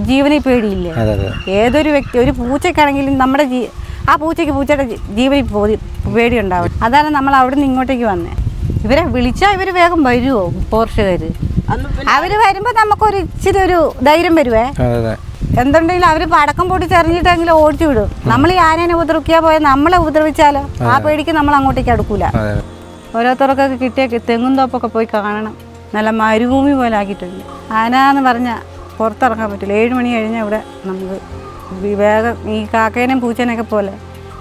ജീവനിൽ പേടിയില്ലേ? ഏതൊരു വ്യക്തി, ഒരു പൂച്ചയ്ക്കാണെങ്കിലും നമ്മുടെ ആ പൂച്ചയുടെ ജീവനിൽ പേടിയുണ്ടാവും. അതാണ് നമ്മൾ അവിടെ നിന്ന് ഇങ്ങോട്ടേക്ക് വന്നേ. ഇവരെ വിളിച്ചാൽ ഇവർ വേഗം വരുമോ? പോർച്ചുകാർ അവർ വരുമ്പോൾ നമുക്കൊരു ഇച്ചിരി ഒരു ധൈര്യം വരുവേ. എന്തുണ്ടെങ്കിലും അവർ പടക്കം പൊട്ടിച്ചെറിഞ്ഞിട്ടെങ്കിലും ഓടിച്ചു വിടും. നമ്മൾ ഈ ആനേനെ ഉപദ്രവിക്കാൻ പോയാൽ നമ്മളെ ഉപദ്രവിച്ചാലോ ആ പേടിക്ക് നമ്മൾ അങ്ങോട്ടേക്ക് അടുക്കൂല. ഓരോരുത്തർക്കൊക്കെ കിട്ടിയ തെങ്ങും തോപ്പൊക്കെ പോയി കാണണം. നല്ല മരുഭൂമി പോലെ ആക്കിയിട്ടുണ്ട്. ആന എന്ന് പറഞ്ഞാൽ പുറത്തിറങ്ങാൻ പറ്റില്ല. 7 മണി കഴിഞ്ഞാൽ ഇവിടെ നമുക്ക് വേഗം ഈ കാക്കേനെയും പൂച്ചേനെയൊക്കെ പോലെ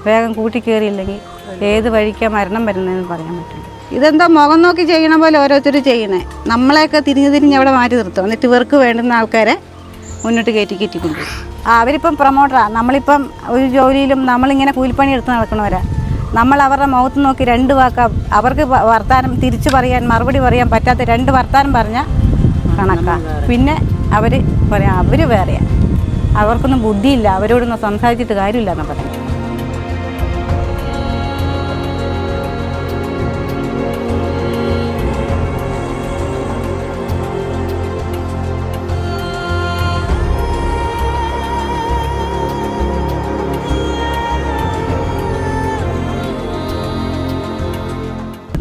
വേഗം കൂട്ടി കയറിയില്ലെങ്കിൽ ഏത് വഴിക്കാണ് മരണം വരുന്നതെന്ന് പറയാൻ പറ്റില്ല. ഇതെന്താ മുഖം നോക്കി ചെയ്യണ പോലെ ഓരോരുത്തർ ചെയ്യണേ. നമ്മളെയൊക്കെ തിരിഞ്ഞ് അവിടെ മാറ്റി നിർത്തും. എന്നിട്ട് ഇവർക്ക് വേണ്ടുന്ന ആൾക്കാരെ മുന്നോട്ട് കയറ്റിക്കൊണ്ടു. അവരിപ്പം പ്രൊമോട്ടറാണ്. നമ്മളിപ്പം ഒരു ജോലിയിലും നമ്മളിങ്ങനെ കൂലിപ്പണി എടുത്ത് നടക്കണവരാ. നമ്മൾ അവരുടെ മുഖത്ത് നോക്കി 2 വാക്ക് അവർക്ക് വർത്താനം തിരിച്ചു പറയാൻ മറുപടി പറയാൻ പറ്റാത്ത 2 വർത്താനം പറഞ്ഞാൽ കണക്കാണ്. പിന്നെ അവർ പറയാം അവർ വേറെയാണ്, അവർക്കൊന്നും ബുദ്ധിയില്ല, അവരോടൊന്നും സംസാരിച്ചിട്ട് കാര്യമില്ല എന്നാണ് പറയുന്നത്.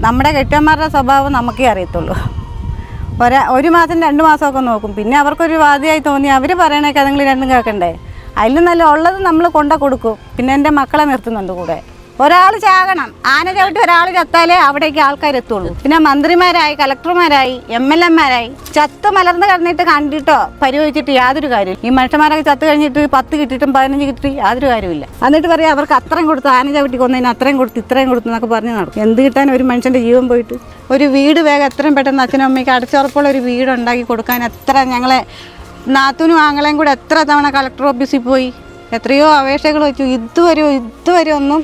നമ്മുടെ കെട്ടിയന്മാരുടെ സ്വഭാവം നമുക്കേ അറിയത്തുള്ളൂ. 1 മാസം 2 മാസമൊക്കെ നോക്കും. പിന്നെ അവർക്കൊരു വാദിയായി തോന്നി അവർ പറയണേക്കെ അതുങ്ങൾ രണ്ടും കേൾക്കണ്ടേ. അതിൽ നല്ല ഉള്ളത് നമ്മൾ കൊടുക്കും. പിന്നെ എൻ്റെ മക്കളെ നിർത്തുന്നുണ്ട് കൂടെ. ഒരാൾ ചാകണം, ആന ചവിട്ടി ഒരാൾ ചത്താലേ അവിടേക്ക് ആൾക്കാരെത്തുള്ളൂ. പിന്നെ മന്ത്രിമാരായി, കളക്ടർമാരായി, MLA-മാരായി ചത്ത് മലർന്ന് കിടന്നിട്ട് കണ്ടിട്ടോ പരിഹരിച്ചിട്ട് യാതൊരു കാര്യമില്ല. ഈ മനുഷ്യന്മാരൊക്കെ ചത്ത് കഴിഞ്ഞിട്ട് 10 കിട്ടിയിട്ടും 15 കിട്ടി യാതൊരു കാര്യമില്ല. എന്നിട്ട് പറയാം അവർക്ക് അത്രയും കൊടുത്ത്, ആന ചവിട്ടി കൊന്നതിന് അത്രയും കൊടുത്ത് ഇത്രയും കൊടുത്തു എന്നൊക്കെ പറഞ്ഞ് നടക്കും. എന്ത് കിട്ടാൻ ഒരു മനുഷ്യൻ്റെ ജീവൻ പോയിട്ട്? ഒരു വീട് വേഗം എത്രയും പെട്ടെന്ന് അച്ഛനും അമ്മയ്ക്ക് അടച്ചുറപ്പുള്ള ഒരു വീട് ഉണ്ടാക്കി കൊടുക്കാൻ എത്ര ഞങ്ങളെ നാത്തൂനും ആങ്ങളെയും കൂടെ എത്ര തവണ കളക്ടർ ഓഫീസിൽ പോയി എത്രയോ അപേക്ഷകൾ വെച്ചു. ഇതുവരെ ഒന്നും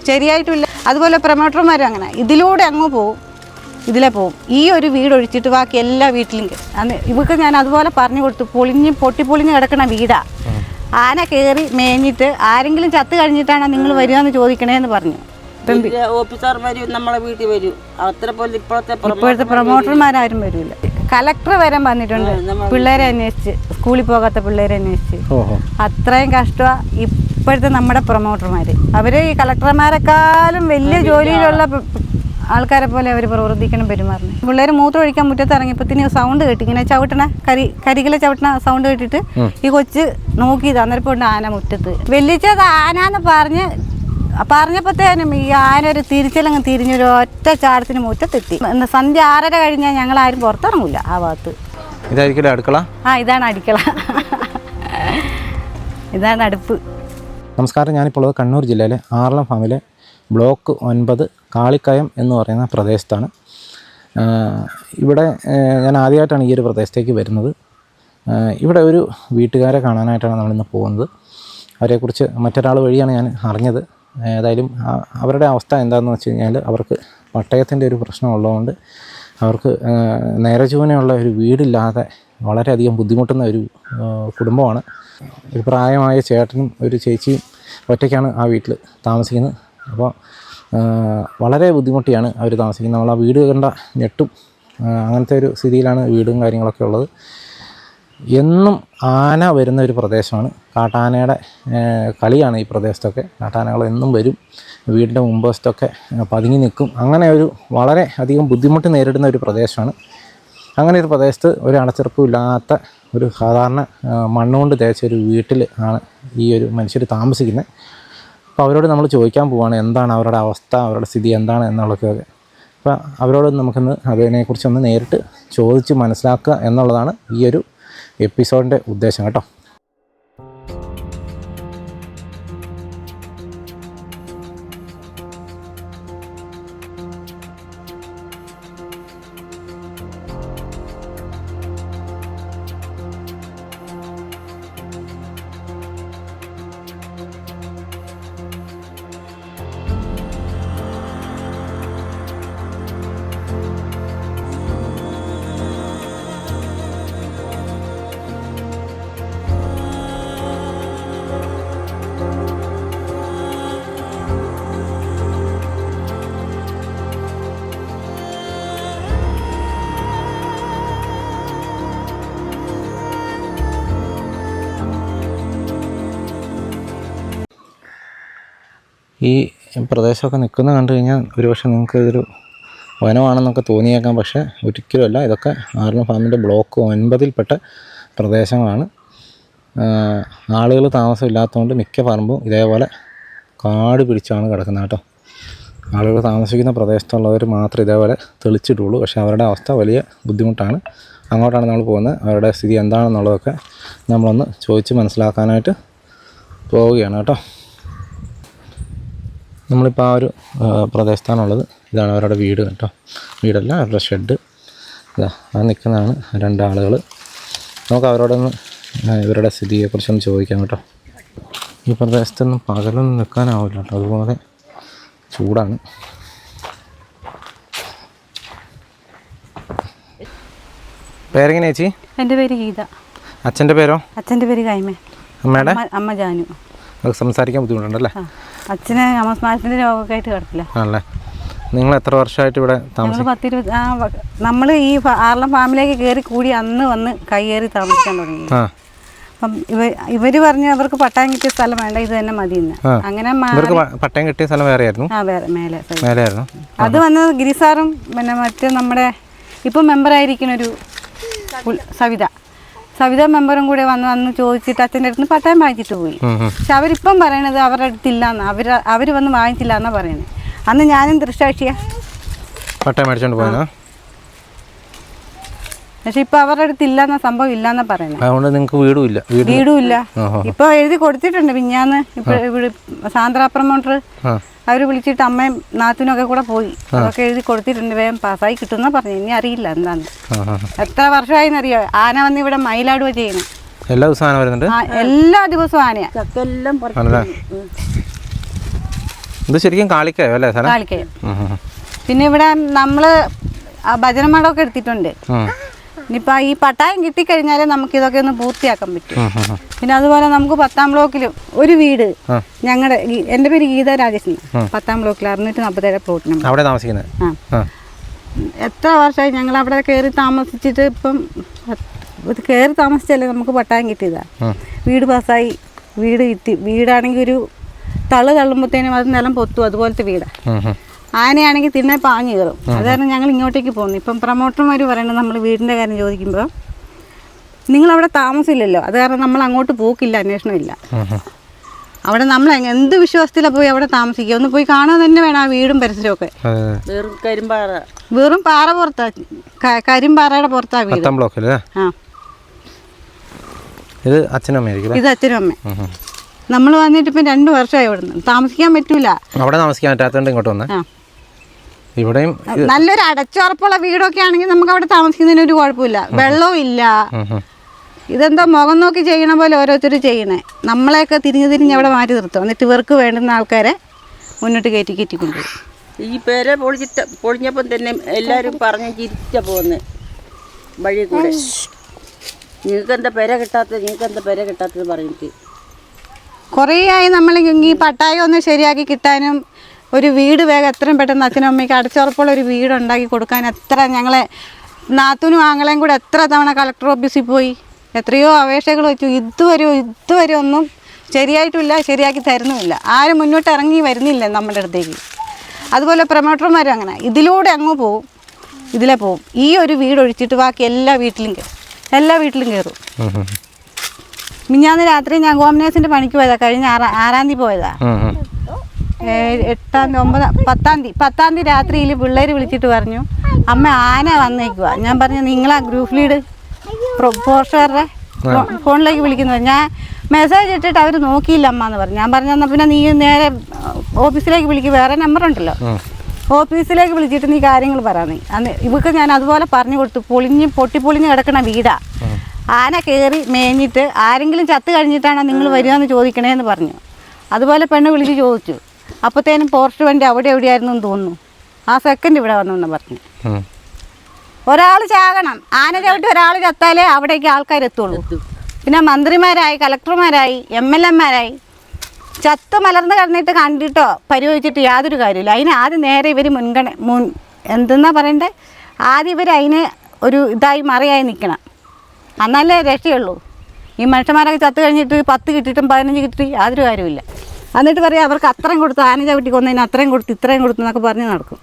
ശരിയായിട്ടില്ല. അതുപോലെ പ്രൊമോട്ടർമാരും അങ്ങനെ ഇതിലൂടെ അങ്ങ് പോവും, ഇതിലെ പോവും. ഈ ഒരു വീട് ഒഴിച്ചിട്ട് ബാക്കി എല്ലാ വീട്ടിലും അന്ന് ഇവർക്ക് ഞാൻ അതുപോലെ പറഞ്ഞു കൊടുത്തു. പൊട്ടിപ്പൊളിഞ്ഞ് കിടക്കണ വീടാ. ആന കയറി മേഞ്ഞിട്ട് ആരെങ്കിലും ചത്ത് കഴിഞ്ഞിട്ടാണ് നിങ്ങൾ വരികയെന്ന് ചോദിക്കണേന്ന് പറഞ്ഞു. ഓഫീസർമാർ നമ്മളെ വീട്ടിൽ വരും. ഇപ്പോഴത്തെ പ്രൊമോട്ടർമാരും വരില്ല. കളക്ടർ വരെ വന്നിട്ടുണ്ട് പിള്ളേരെ അന്വേഷിച്ച്, സ്കൂളിൽ പോകാത്ത പിള്ളേരെ അന്വേഷിച്ച്. അത്രയും കഷ്ടമാണ് ഇപ്പോഴത്തെ നമ്മുടെ പ്രൊമോട്ടർമാർ. അവർ ഈ കളക്ടർമാരെക്കാളും വലിയ ജോലിയിലുള്ള ആൾക്കാരെ പോലെ അവർ പ്രവർത്തിക്കണം, പെരുമാറുന്നത്. പിള്ളേർ മൂത്രം ഒഴിക്കാൻ മുറ്റത്ത് ഇറങ്ങിയപ്പോൾ സൗണ്ട് കേട്ടി, ഇങ്ങനെ ചവിട്ടണ കരികിലെ ചവിട്ടണ സൗണ്ട് കേട്ടിട്ട് ഈ കൊച്ച് നോക്കിയത്. അന്നേരം കൊണ്ട് ആന മുറ്റത്ത് വെല്ലിച്ചത് ആനാന്ന് പറഞ്ഞപ്പോഴത്തേനും ഈ ആന ഒരു തിരിച്ചലങ്ങ് തിരിഞ്ഞൊരു ഒറ്റ ചാടത്തിന് മുറ്റത്തെത്തി. സന്ധ്യ 6:30 കഴിഞ്ഞാൽ ഞങ്ങൾ ആരും പുറത്തിറങ്ങില്ല ആ ഭാഗത്ത്. ഇതായിരിക്കും അടുക്കള. ഇതാണ് അടുക്കള, ഇതാണ് അടുപ്പ്. നമസ്കാരം. ഞാനിപ്പോൾ ഉള്ളത് കണ്ണൂർ ജില്ലയിലെ ആറളം ഫാമിലെ ബ്ലോക്ക് 9 കാളിക്കയം എന്ന് പറയുന്ന പ്രദേശത്താണ്. ഇവിടെ ഞാൻ ആദ്യമായിട്ടാണ് ഈ ഒരു പ്രദേശത്തേക്ക് വരുന്നത്. ഇവിടെ ഒരു വീട്ടുകാരെ കാണാനായിട്ടാണ് നമ്മളിന്ന് പോകുന്നത്. അവരെക്കുറിച്ച് മറ്റൊരാൾ വഴിയാണ് ഞാൻ അറിഞ്ഞത്. ഏതായാലും അവരുടെ അവസ്ഥ എന്താണെന്ന് വെച്ച് കഴിഞ്ഞാൽ അവർക്ക് പട്ടയത്തിൻ്റെ ഒരു പ്രശ്നമുള്ളതുകൊണ്ട് അവർക്ക് നേരെ ചുവനെയുള്ള ഒരു വീടില്ലാതെ വളരെയധികം ബുദ്ധിമുട്ടുന്ന ഒരു കുടുംബമാണ്. ഒരു പ്രായമായ ചേട്ടനും ഒരു ചേച്ചിയും ഒറ്റയ്ക്കാണ് ആ വീട്ടിൽ താമസിക്കുന്നത്. അപ്പോൾ വളരെ ബുദ്ധിമുട്ടിയാണ് അവർ താമസിക്കുന്നത്. നമ്മൾ ആ വീട് കണ്ട ഞെട്ടും. അങ്ങനത്തെ ഒരു സ്ഥിതിയിലാണ് വീടും കാര്യങ്ങളൊക്കെ ഉള്ളത്. എന്നും ആന വരുന്ന ഒരു പ്രദേശമാണ്. കാട്ടാനയുടെ കളിയാണ് ഈ പ്രദേശത്തൊക്കെ. കാട്ടാനകൾ എന്നും വരും, വീടിൻ്റെ മുൻവശത്തൊക്കെ പതുങ്ങി നിൽക്കും. അങ്ങനെ ഒരു വളരെ അധികം ബുദ്ധിമുട്ട് നേരിടുന്ന ഒരു പ്രദേശമാണ്. അങ്ങനെ ഒരു പ്രദേശത്ത് ഒരു അടച്ചുറപ്പും ഇല്ലാത്ത ഒരു സാധാരണ മണ്ണുകൊണ്ട് തേച്ച ഒരു വീട്ടിൽ ആണ് ഈ ഒരു മനുഷ്യർ താമസിക്കുന്നത്. അപ്പോൾ അവരോട് നമ്മൾ ചോദിക്കാൻ പോവുകയാണ് എന്താണ് അവരുടെ അവസ്ഥ, അവരുടെ സ്ഥിതി എന്താണ് എന്നുള്ളതൊക്കെ. അപ്പോൾ അവരോട് നമുക്കിന്ന് അതിനെക്കുറിച്ചൊന്ന് നേരിട്ട് ചോദിച്ച് മനസ്സിലാക്കുക എന്നുള്ളതാണ് ഈ ഒരു എപ്പിസോഡിൻ്റെ ഉദ്ദേശം കേട്ടോ. ഈ പ്രദേശമൊക്കെ നിൽക്കുന്നത് കണ്ടു കഴിഞ്ഞാൽ ഒരുപക്ഷെ നിങ്ങൾക്ക് ഇതൊരു വനമാണെന്നൊക്കെ തോന്നിയേക്കാം. പക്ഷേ ഒരിക്കലുമല്ല. ഇതൊക്കെ ആർലം ഫാമിൻ്റെ ബ്ലോക്ക് 9-ൽപ്പെട്ട പ്രദേശങ്ങളാണ്. ആളുകൾ താമസമില്ലാത്തതുകൊണ്ട് മിക്ക പറമ്പും ഇതേപോലെ കാട് പിടിച്ചാണ് കിടക്കുന്നത് കേട്ടോ. ആളുകൾ താമസിക്കുന്ന പ്രദേശത്തുള്ളവർ മാത്രം ഇതേപോലെ തെളിച്ചിട്ടുള്ളൂ. പക്ഷേ അവരുടെ അവസ്ഥ വലിയ ബുദ്ധിമുട്ടാണ്. അങ്ങോട്ടാണ് നമ്മൾ പോകുന്നത്. അവരുടെ സ്ഥിതി എന്താണെന്നുള്ളതൊക്കെ നമ്മളൊന്ന് ചോദിച്ച് മനസ്സിലാക്കാനായിട്ട് പോവുകയാണ് കേട്ടോ. നമ്മളിപ്പോൾ ആ ഒരു പ്രദേശത്താണുള്ളത്. ഇതാണ് അവരുടെ വീട് കേട്ടോ. വീടല്ല, അവരുടെ ഷെഡ്. ഇതാ ആ നിൽക്കുന്നതാണ് 2 ആളുകൾ. നമുക്ക് അവരോടൊന്ന് ഇവരുടെ സ്ഥിതിയെക്കുറിച്ചൊന്ന് ചോദിക്കാം കേട്ടോ. ഈ പ്രദേശത്തൊന്നും പകലൊന്നും നിൽക്കാനാവില്ല കേട്ടോ, അതുപോലെ ചൂടാണ്. പേരെങ്ങനെ ചേച്ചി? എൻ്റെ പേര് ഗീത. അച്ഛൻ്റെ പേരോ? അച്ഛൻ്റെ പേര് കൈമേ. അമ്മയുടെ? അമ്മ ജാനു. സംസാരിക്കാൻ ബുദ്ധിമുട്ടുണ്ടല്ലേ? അച്ഛന് അമസ്മാരത്തിൻ്റെ രോഗമൊക്കെ ആയിട്ട് കിടക്കില്ല. ആണല്ലേ. നിങ്ങൾ എത്ര വർഷമായിട്ട് ഇവിടെ താമസിക്കും? 10-20. നമ്മൾ ഈ ആർലം ഫാമിലേക്ക് കയറി കൂടി അന്ന് വന്ന് കൈയേറി താമസിക്കാൻ തുടങ്ങി. അപ്പം ഇവർ പറഞ്ഞ് അവർക്ക് പട്ടയം കിട്ടിയ സ്ഥലം വേണ്ട, ഇത് തന്നെ മതി എന്ന്. അങ്ങനെ പട്ടയം കിട്ടിയ സ്ഥലം വേറെ ആയിരുന്നു? വേറെ മേലെ ആയിരുന്നു. അത് വന്നത് ഗിരിസാറും പിന്നെ മറ്റേ നമ്മുടെ ഇപ്പം മെമ്പറായിരിക്കണൊരു സവിത മെമ്പറും കൂടെ വന്ന് ചോദിച്ചിട്ട് അച്ഛൻ്റെ അടുത്ത് പട്ടയം വാങ്ങിച്ചിട്ട് പോയി. പക്ഷെ അവരിപ്പം പറയണത് അവരുടെ അടുത്തില്ലാന്ന്, അവർ വന്ന് വാങ്ങിച്ചില്ല എന്നാ പറയുന്നത്. അന്ന് ഞാനും ദൃശ്സാക്ഷിയാ പട്ടയം മേടിച്ചോണ്ട് പോയാ. പക്ഷെ ഇപ്പൊ അവരുടെ അടുത്ത് ഇല്ലാന്ന സംഭവം ഇല്ലാന്നാ പറയുന്നത്. അതുകൊണ്ട് നിങ്ങൾക്ക് വീടും ഇല്ല. ഇപ്പൊ എഴുതി കൊടുത്തിട്ടുണ്ട്. പിന്നാന്ന് ഇപ്പൊ സാന്ദ്ര പ്രമോട്ടർ അവര് വിളിച്ചിട്ട് അമ്മയും നാത്തൂനും ഒക്കെ കൂടെ പോയി. അതൊക്കെ എഴുതി കൊടുത്തിട്ടുണ്ട്. വേഗം പാസ്സായി കിട്ടുന്ന പറഞ്ഞു. ഇനി അറിയില്ല എന്താന്ന്. എത്ര വർഷമായിന്നറിയോ ആന വന്ന് ഇവിടെ മയിലാടുക ചെയ്യുന്നത്. എല്ലാ ദിവസവും ആന വരുന്നുണ്ട്? എല്ലാ ദിവസവും ആനയാ. ഇത് ശരിക്കും കാളിക്കയോ അല്ലേ? കാളിക്കയോ. പിന്നെ ഇവിടെ നമ്മള് ഭജനമടമൊക്കെ എടുത്തിട്ടുണ്ട്. ഇനിയിപ്പോൾ ഈ പട്ടായം കിട്ടിക്കഴിഞ്ഞാലേ നമുക്ക് ഇതൊക്കെ ഒന്ന് പൂർത്തിയാക്കാൻ പറ്റും. പിന്നെ അതുപോലെ നമുക്ക് 10-ാം ബ്ലോക്കിലും ഒരു വീട്, ഞങ്ങളുടെ എൻ്റെ പേര് ഗീത രാജേഷ്, 10-ാം ബ്ലോക്കിൽ 647 പ്ലോട്ടിനും അവിടെ താമസിക്കുന്നത്. എത്ര വർഷമായി ഞങ്ങൾ അവിടെ കയറി താമസിച്ചിട്ട്. ഇപ്പം ഇത് കയറി താമസിച്ചല്ലേ നമുക്ക് പട്ടായം കിട്ടിയതാ. വീട് പാസ്സായി, വീട് കിട്ടി. വീടാണെങ്കിൽ ഒരു തള്ളുമ്പോഴത്തേനും അത് നിലം പൊത്തും, അതുപോലത്തെ വീടാണ്. ആനയാണെങ്കിൽ തിന്നെ പാഞ്ഞു കയറും. അത് കാരണം ഞങ്ങൾ ഇങ്ങോട്ടേക്ക് പോകുന്നു. ഇപ്പം പ്രമോട്ടർമാർ പറയുന്നത് നമ്മൾ വീടിൻ്റെ കാര്യം ചോദിക്കുമ്പോൾ നിങ്ങളവിടെ താമസമില്ലല്ലോ, അത് കാരണം നമ്മൾ അങ്ങോട്ട് പോക്കില്ല, അന്വേഷണമില്ല. അവിടെ നമ്മൾ എന്ത് വിശ്വാസത്തിലാണ് പോയി അവിടെ താമസിക്കുക? ഒന്ന് പോയി കാണാൻ തന്നെ വേണം ആ വീടും പരിസരമൊക്കെ. വെറും പാറ പുറത്താ, കരിമ്പാറയുടെ പുറത്താ വീട്. ഇത് അച്ഛനും അമ്മയും. നമ്മൾ വന്നിട്ട് ഇപ്പം 2 വർഷമായി ഇവിടെ നിന്ന്. താമസിക്കാൻ പറ്റൂല. അവിടെ താമസിക്കാൻ പറ്റാത്തതുകൊണ്ട് ഇങ്ങോട്ട് വന്നേ. ഇവിടെയും നല്ലൊരു അടച്ചുറപ്പുള്ള വീടൊക്കെ ആണെങ്കിൽ നമുക്ക് അവിടെ താമസിക്കുന്നതിന് ഒരു കുഴപ്പമില്ല. വെള്ളവും ഇല്ല. ഇതെന്തോ മുഖം നോക്കി ചെയ്യണ പോലെ ഓരോരുത്തർ ചെയ്യണേ. നമ്മളെയൊക്കെ തിരിഞ്ഞ് അവിടെ മാറ്റി നിർത്തും. എന്നിട്ട് ഇവർക്ക് വേണ്ടുന്ന ആൾക്കാരെ മുന്നോട്ട് കയറ്റി കൊണ്ടുപോകും. ഈ പേരെ പൊളിഞ്ഞപ്പം തന്നെ എല്ലാവരും പറഞ്ഞ് ചിരിച്ച പോകുന്നത് വഴി കൂടെ. നിങ്ങൾക്ക് എന്താ പേര കിട്ടാത്തത് പറഞ്ഞിട്ട് കുറേ ആയി. നമ്മൾ ഈ പട്ടായം ഒന്ന് ശരിയാക്കി കിട്ടാനും ഒരു വീട് വേഗം എത്രയും പെട്ടെന്ന് അച്ഛനും അമ്മയ്ക്ക് അടച്ചുറപ്പുള്ള ഒരു വീടുണ്ടാക്കി കൊടുക്കാൻ എത്ര ഞങ്ങളെ നാത്തൂനും ആങ്ങളെയും കൂടെ എത്ര തവണ കളക്ടർ ഓഫീസിൽ പോയി എത്രയോ അപേക്ഷകൾ വെച്ചു. ഇതുവരെ ഒന്നും ശരിയായിട്ടില്ല, ശരിയാക്കി തരുന്നുമില്ല. ആരും മുന്നോട്ട് ഇറങ്ങി വരുന്നില്ല നമ്മുടെ അടുത്തേക്ക്. അതുപോലെ പ്രമോട്ടർമാരും അങ്ങനെ ഇതിലൂടെ അങ്ങ് പോവും, ഇതിലെ പോവും. ഈ ഒരു വീട് ഒഴിച്ചിട്ട് ബാക്കി എല്ലാ വീട്ടിലും കയറും. മിഞ്ഞാന്ന് രാത്രി ഞാൻ ഗോമനേഴ്സിന്റെ പണിക്ക് പോയതാ. കഴിഞ്ഞ 6-ാം തീയതി പോയതാ. 10-ാം തീയതി രാത്രിയിൽ പിള്ളേർ വിളിച്ചിട്ട് പറഞ്ഞു, അമ്മ ആന വന്നേക്കുക. ഞാൻ പറഞ്ഞു, നിങ്ങളാ ഗ്രൂപ്പ് ലീഡ് പോസ്റ്ററുടെ ഫോണിലേക്ക് വിളിക്കുന്നത്. ഞാൻ മെസ്സേജ് ഇട്ടിട്ട് അവർ നോക്കിയില്ല അമ്മ എന്ന് പറഞ്ഞു. ഞാൻ പറഞ്ഞു, എന്നാൽ പിന്നെ നീ നേരെ ഓഫീസിലേക്ക് വിളിക്കുക, വേറെ നമ്പറുണ്ടല്ലോ, ഓഫീസിലേക്ക് വിളിച്ചിട്ട് നീ കാര്യങ്ങൾ പറയാം. അന്ന് ഇവർക്ക് ഞാൻ അതുപോലെ പറഞ്ഞു കൊടുത്തു. പൊട്ടിപ്പൊളിഞ്ഞ് കിടക്കണ വീടാ. ആന കയറി മേഞ്ഞിട്ട് ആരെങ്കിലും ചത്ത് കഴിഞ്ഞിട്ടാണോ നിങ്ങൾ വരികയെന്ന് ചോദിക്കണേന്ന് പറഞ്ഞു. അതുപോലെ പെണ്ണ് വിളിച്ച് ചോദിച്ചു. അപ്പോഴത്തേനും പോസ്റ്റ് വണ്ടി അവിടെ എവിടെയായിരുന്നു എന്ന് തോന്നുന്നു. ആ സെക്കൻഡ് ഇവിടെ വന്നു എന്ന് പറഞ്ഞു. ഒരാൾ ചാകണം, ആന ചവിട്ടി ഒരാൾ ചത്താലേ അവിടേക്ക് ആൾക്കാരെത്തുള്ളൂ. പിന്നെ മന്ത്രിമാരായി, കളക്ടർമാരായി, MLA-മാരായി ചത്ത് മലർന്ന് കിടന്നിട്ട് കണ്ടിട്ടോ പരിഹരിച്ചിട്ട് യാതൊരു കാര്യമില്ല. അതിന് ആദ്യം നേരെ ഇവർ എന്തെന്നാ പറയണ്ടേ, ആദ്യം ഇവർ അതിന് ഒരു ഇതായി മറിയായി നിൽക്കണം. എന്നാലേ രക്ഷയുള്ളൂ. ഈ മനുഷ്യന്മാരൊക്കെ ചത്ത് കഴിഞ്ഞിട്ട് 10 കിട്ടിയിട്ടും 15 കിട്ടി യാതൊരു കാര്യമില്ല. എന്നിട്ട് പറയാം അവർക്ക് അത്രയും കൊടുത്ത് ആന ചവിട്ടി കൊന്നതിന് അത്രയും കൊടുത്ത് ഇത്രയും കൊടുത്തു എന്നൊക്കെ പറഞ്ഞ് നടക്കും.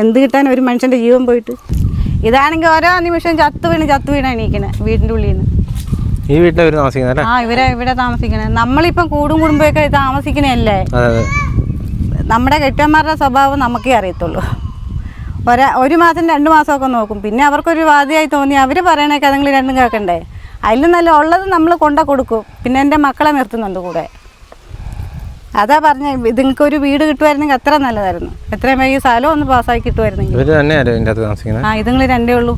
എന്ത് കിട്ടാൻ ഒരു മനുഷ്യൻ്റെ ജീവൻ പോയിട്ട്. ഇതാണെങ്കിൽ ഓരോ നിമിഷം ചത്തു വീണ് എണീക്കണേ വീടിൻ്റെ ഉള്ളിൽ നിന്ന്. ഈ വീട്ടിൽ ഇവർ താമസിക്കുന്നത്? ആ ഇവിടെ താമസിക്കണേ. നമ്മളിപ്പം കുടുംബമൊക്കെ താമസിക്കണല്ലേ. നമ്മുടെ കെട്ടിയന്മാരുടെ സ്വഭാവം നമുക്കേ അറിയത്തുള്ളൂ. ഒരു മാസം 2 മാസമൊക്കെ നോക്കും. പിന്നെ അവർക്കൊരു ബാധ്യമായി തോന്നി അവർ പറയണേക്കെ അതുങ്ങൾ രണ്ടും കേൾക്കണ്ടേ. അതിൽ നല്ല ഉള്ളത് നമ്മൾ കൊടുക്കും. പിന്നെ എൻ്റെ മക്കളെ നിർത്തുന്നുണ്ട് കൂടെ. അതാ പറഞ്ഞ ഇതുങ്ങൾക്കൊരു വീട് കിട്ടുമായിരുന്നെങ്കിൽ അത്ര നല്ലതായിരുന്നു. എത്രയും വൈകി സ്ഥലം ഒന്ന് പാസ്സാക്കി കിട്ടുമായിരുന്നെങ്കിൽ. ആ ഇതുങ്ങൾ രണ്ടേ ഉള്ളൂ.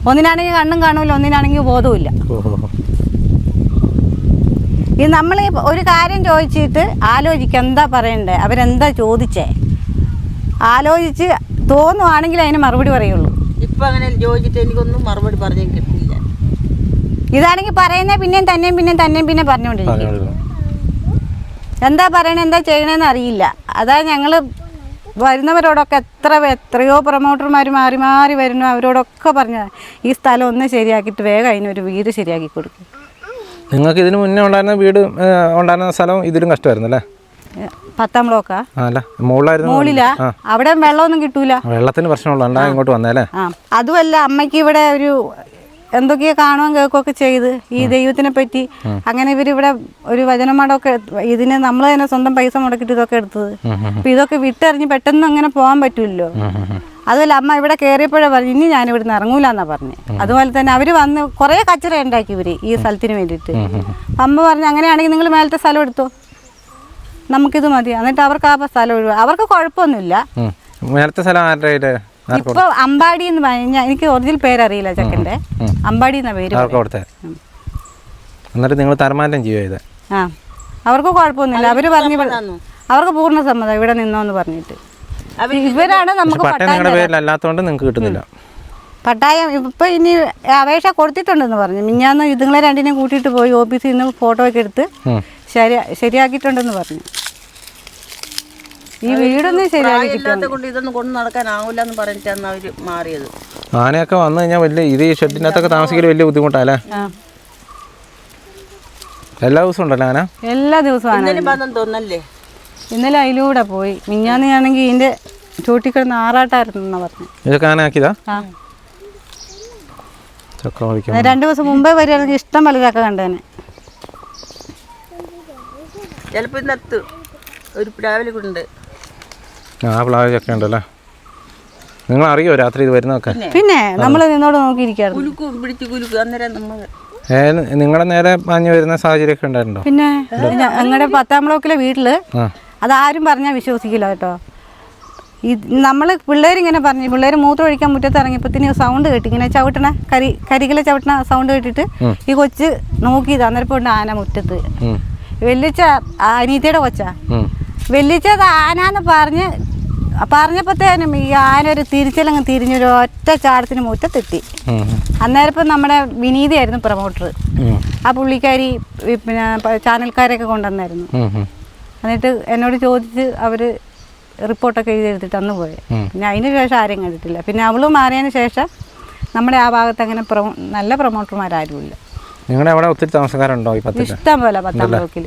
ഒന്നിനാണെങ്കിൽ കണ്ണും കാണൂല, ഒന്നിനാണെങ്കിൽ ബോധവുമില്ല. ഈ നമ്മൾ ഒരു കാര്യം ചോദിച്ചിട്ട് ആലോചിക്കുക എന്താ പറയണ്ടേ, അവരെന്താ ചോദിച്ചേ ആലോചിച്ച് തോന്നുവാണെങ്കിൽ അതിന് മറുപടി പറയുള്ളൂ. ഇപ്പം അങ്ങനെ ചോദിച്ചിട്ട് എനിക്കൊന്നും മറുപടി പറഞ്ഞു കിട്ടില്ല. ഇതാണെങ്കിൽ പറയുന്നേ പിന്നെയും പറഞ്ഞുകൊണ്ടിരിക്കും. എന്താ പറയണേ എന്താ ചെയ്യണേന്ന് അറിയില്ല. അതാ ഞങ്ങൾ വരുന്നവരോടൊക്കെ എത്രയോ പ്രൊമോട്ടർമാർ മാറി മാറി വരുന്നു. അവരോടൊക്കെ പറഞ്ഞ ഈ സ്ഥലം ഒന്ന് ശരിയാക്കിയിട്ട് വേഗം അതിനൊരു വീട് ശരിയാക്കി കൊടുക്കും. നിങ്ങൾക്ക് ഇതിന് മുന്നേ ഉണ്ടായിരുന്ന വീട് ഉണ്ടായിരുന്ന സ്ഥലം ഇതിലും കഷ്ടമായിരുന്നു അല്ലേ? 10ാം ബ്ലോക്കാ? അല്ല മുകളിലാ. അവിടെ വെള്ളമൊന്നും കിട്ടൂല. വെള്ളത്തിന് പ്രശ്നമുള്ള ഇങ്ങോട്ട് വന്നല്ലേ? അതുമല്ല അമ്മയ്ക്ക് ഇവിടെ ഒരു എന്തൊക്കെയോ കാണുകയും കേൾക്കുകയൊക്കെ ചെയ്ത് ഈ ദൈവത്തിനെ പറ്റി അങ്ങനെ ഇവരിവിടെ ഒരു വചനമടമൊക്കെ ഇതിന് നമ്മൾ തന്നെ സ്വന്തം പൈസ മുടക്കിയിട്ട് ഇതൊക്കെ എടുത്തത്. അപ്പം ഇതൊക്കെ വിട്ടെറിഞ്ഞ് പെട്ടെന്ന് അങ്ങനെ പോകാൻ പറ്റുമല്ലോ. അതുമല്ല അമ്മ ഇവിടെ കയറിയപ്പോഴേ പറഞ്ഞു ഇനി ഞാനിവിടുന്ന് ഇറങ്ങൂലെന്നാ പറഞ്ഞു. അതുപോലെ തന്നെ അവർ വന്ന് കുറേ കച്ചറ ഉണ്ടാക്കി ഇവർ ഈ സ്ഥലത്തിന് വേണ്ടിയിട്ട്. അമ്മ പറഞ്ഞു അങ്ങനെയാണെങ്കിൽ നിങ്ങൾ മേലത്തെ സ്ഥലം എടുത്തോ, നമുക്കിത് മതി. എന്നിട്ട് അവർക്ക് ആ സ്ഥലം ഒഴിവാ. അവർക്ക് കുഴപ്പമൊന്നുമില്ല. മേലത്തെ സ്ഥലം ആരുടെ? ഇപ്പൊ അമ്പാടി എന്ന് പറഞ്ഞാൽ എനിക്ക് ഒറിജിനൽ പേരറിയില്ല ചെക്കൻ്റെ. അമ്പാടി എന്ന പേര്. എന്നിട്ട് നിങ്ങൾ തരമാറ്റം ചെയ്യുക? ആ അവർക്ക് കുഴപ്പമൊന്നുമില്ല. അവര് പറഞ്ഞു അവർക്ക് പൂർണ്ണ സമ്മതം ഇവിടെ നിന്നോന്ന് പറഞ്ഞിട്ട്. ഇവരാണ് നമുക്ക് പേരിലല്ലാത്തതുകൊണ്ട് നിങ്ങൾക്ക് കിട്ടുന്നില്ല പട്ടായം. ഇപ്പൊ ഇനി അപേക്ഷ കൊടുത്തിട്ടുണ്ടെന്ന് പറഞ്ഞു. മിഞ്ഞാന്ന് ഇതുങ്ങളെ രണ്ടിനെയും കൂട്ടിയിട്ട് പോയി ഓഫീസിൽ നിന്ന് ഫോട്ടോ ഒക്കെ എടുത്ത് ശരിയാക്കിയിട്ടുണ്ടെന്ന് പറഞ്ഞു. ഈ വീടൊന്നും ശരിയാക്കിയില്ലാത്ത കൊണ്ട് ഇതൊന്നും കൊണ്ട് നടക്കാനാവില്ലെന്ന് പറഞ്ഞിട്ടാണ് അവര് മാറിയത്. ആനയൊക്കെ വന്നു കഴിഞ്ഞാൽ വലിയ ഇത് ഈ ഷെഡിനകത്തൊക്കെ താമസിക്കൽ വലിയ ബുദ്ധിമുട്ടല്ലേ? എല്ലാ ദിവസവും ഉണ്ടല്ലോ ആന? എല്ലാ ദിവസവും തോന്നല്ലേ. ഇന്നലെ അതിലൂടെ പോയി. മിഞ്ഞാന്നാണെങ്കിൽ ഇതിന്റെ ചൂട്ടിക്കിടന്ന് ആറാട്ടായിരുന്നു പറഞ്ഞു. ഇതൊക്കെ ആന ആക്കിയതാ? 2 ദിവസം മുമ്പേ വരികയാണെങ്കിൽ ഇഷ്ടം പോലെ ചക്ക കണ്ടേനെ. ചിലപ്പോ ഇന്നത്ത് ഒരു പ്ലാവിൽ കൊണ്ട് പ്ലാവ് ചക്ക ഉണ്ടല്ലേ? നിങ്ങൾ അറിയോ രാത്രി ഇത് വരുന്നതൊക്കെ? പിന്നെ നമ്മൾ നിന്നോട് നോക്കിയിരിക്കായിരുന്നു. നിങ്ങളുടെ നേരെ പാഞ്ഞു വരുന്ന സാഹചര്യമൊക്കെ ഉണ്ടായിട്ടുണ്ടോ? പിന്നെ ഞങ്ങളുടെ 10ാം ബ്ലോക്കിലെ വീട്ടില് അതാരും പറഞ്ഞാൽ വിശ്വസിക്കില്ല കേട്ടോ. നമ്മൾ പിള്ളേരിങ്ങനെ പറഞ്ഞു. പിള്ളേർ മൂത്രം ഒഴിക്കാൻ മുറ്റത്ത് ഇറങ്ങിയപ്പോഴത്തേന് സൗണ്ട് കേട്ടി. ഇങ്ങനെ ചവിട്ടണ കരികിലെ ചവിട്ടണ സൗണ്ട് കേട്ടിട്ട് ഈ കൊച്ച് നോക്കിയത്. അന്നേരം കൊണ്ട് ആന മുറ്റത്ത്. വെല്ലിച്ച അനീത്തിയുടെ കൊച്ചാ. വെല്ലിച്ചത് ആനാന്ന് പറഞ്ഞപ്പോഴത്തേനും ഈ ആന ഒരു തിരിച്ചിലങ്ങ് തിരിഞ്ഞൊരു ഒറ്റ ചാടത്തിന് മുറ്റത്തെത്തി. അന്നേരം നമ്മുടെ വിനീതയായിരുന്നു പ്രൊമോട്ടർ. ആ പുള്ളിക്കാരി പിന്നെ ചാനൽക്കാരൊക്കെ കൊണ്ടുവന്നായിരുന്നു. എന്നിട്ട് എന്നോട് ചോദിച്ച് അവർ റിപ്പോർട്ടൊക്കെ എഴുതിയെടുത്തിട്ട് അന്ന് പോയത്. പിന്നെ അതിന് ശേഷം ആരെയും കണ്ടിട്ടില്ല. പിന്നെ അവൾ മാറിയതിന് ശേഷം നമ്മുടെ ആ ഭാഗത്ത് അങ്ങനെ നല്ല പ്രൊമോട്ടർമാരാരുമില്ല. നിങ്ങളുടെ അവിടെ ഒത്തിരി താമസക്കാരുണ്ടോ? ഇഷ്ടം പോലെ 10ാം ബ്ലോക്കിൽ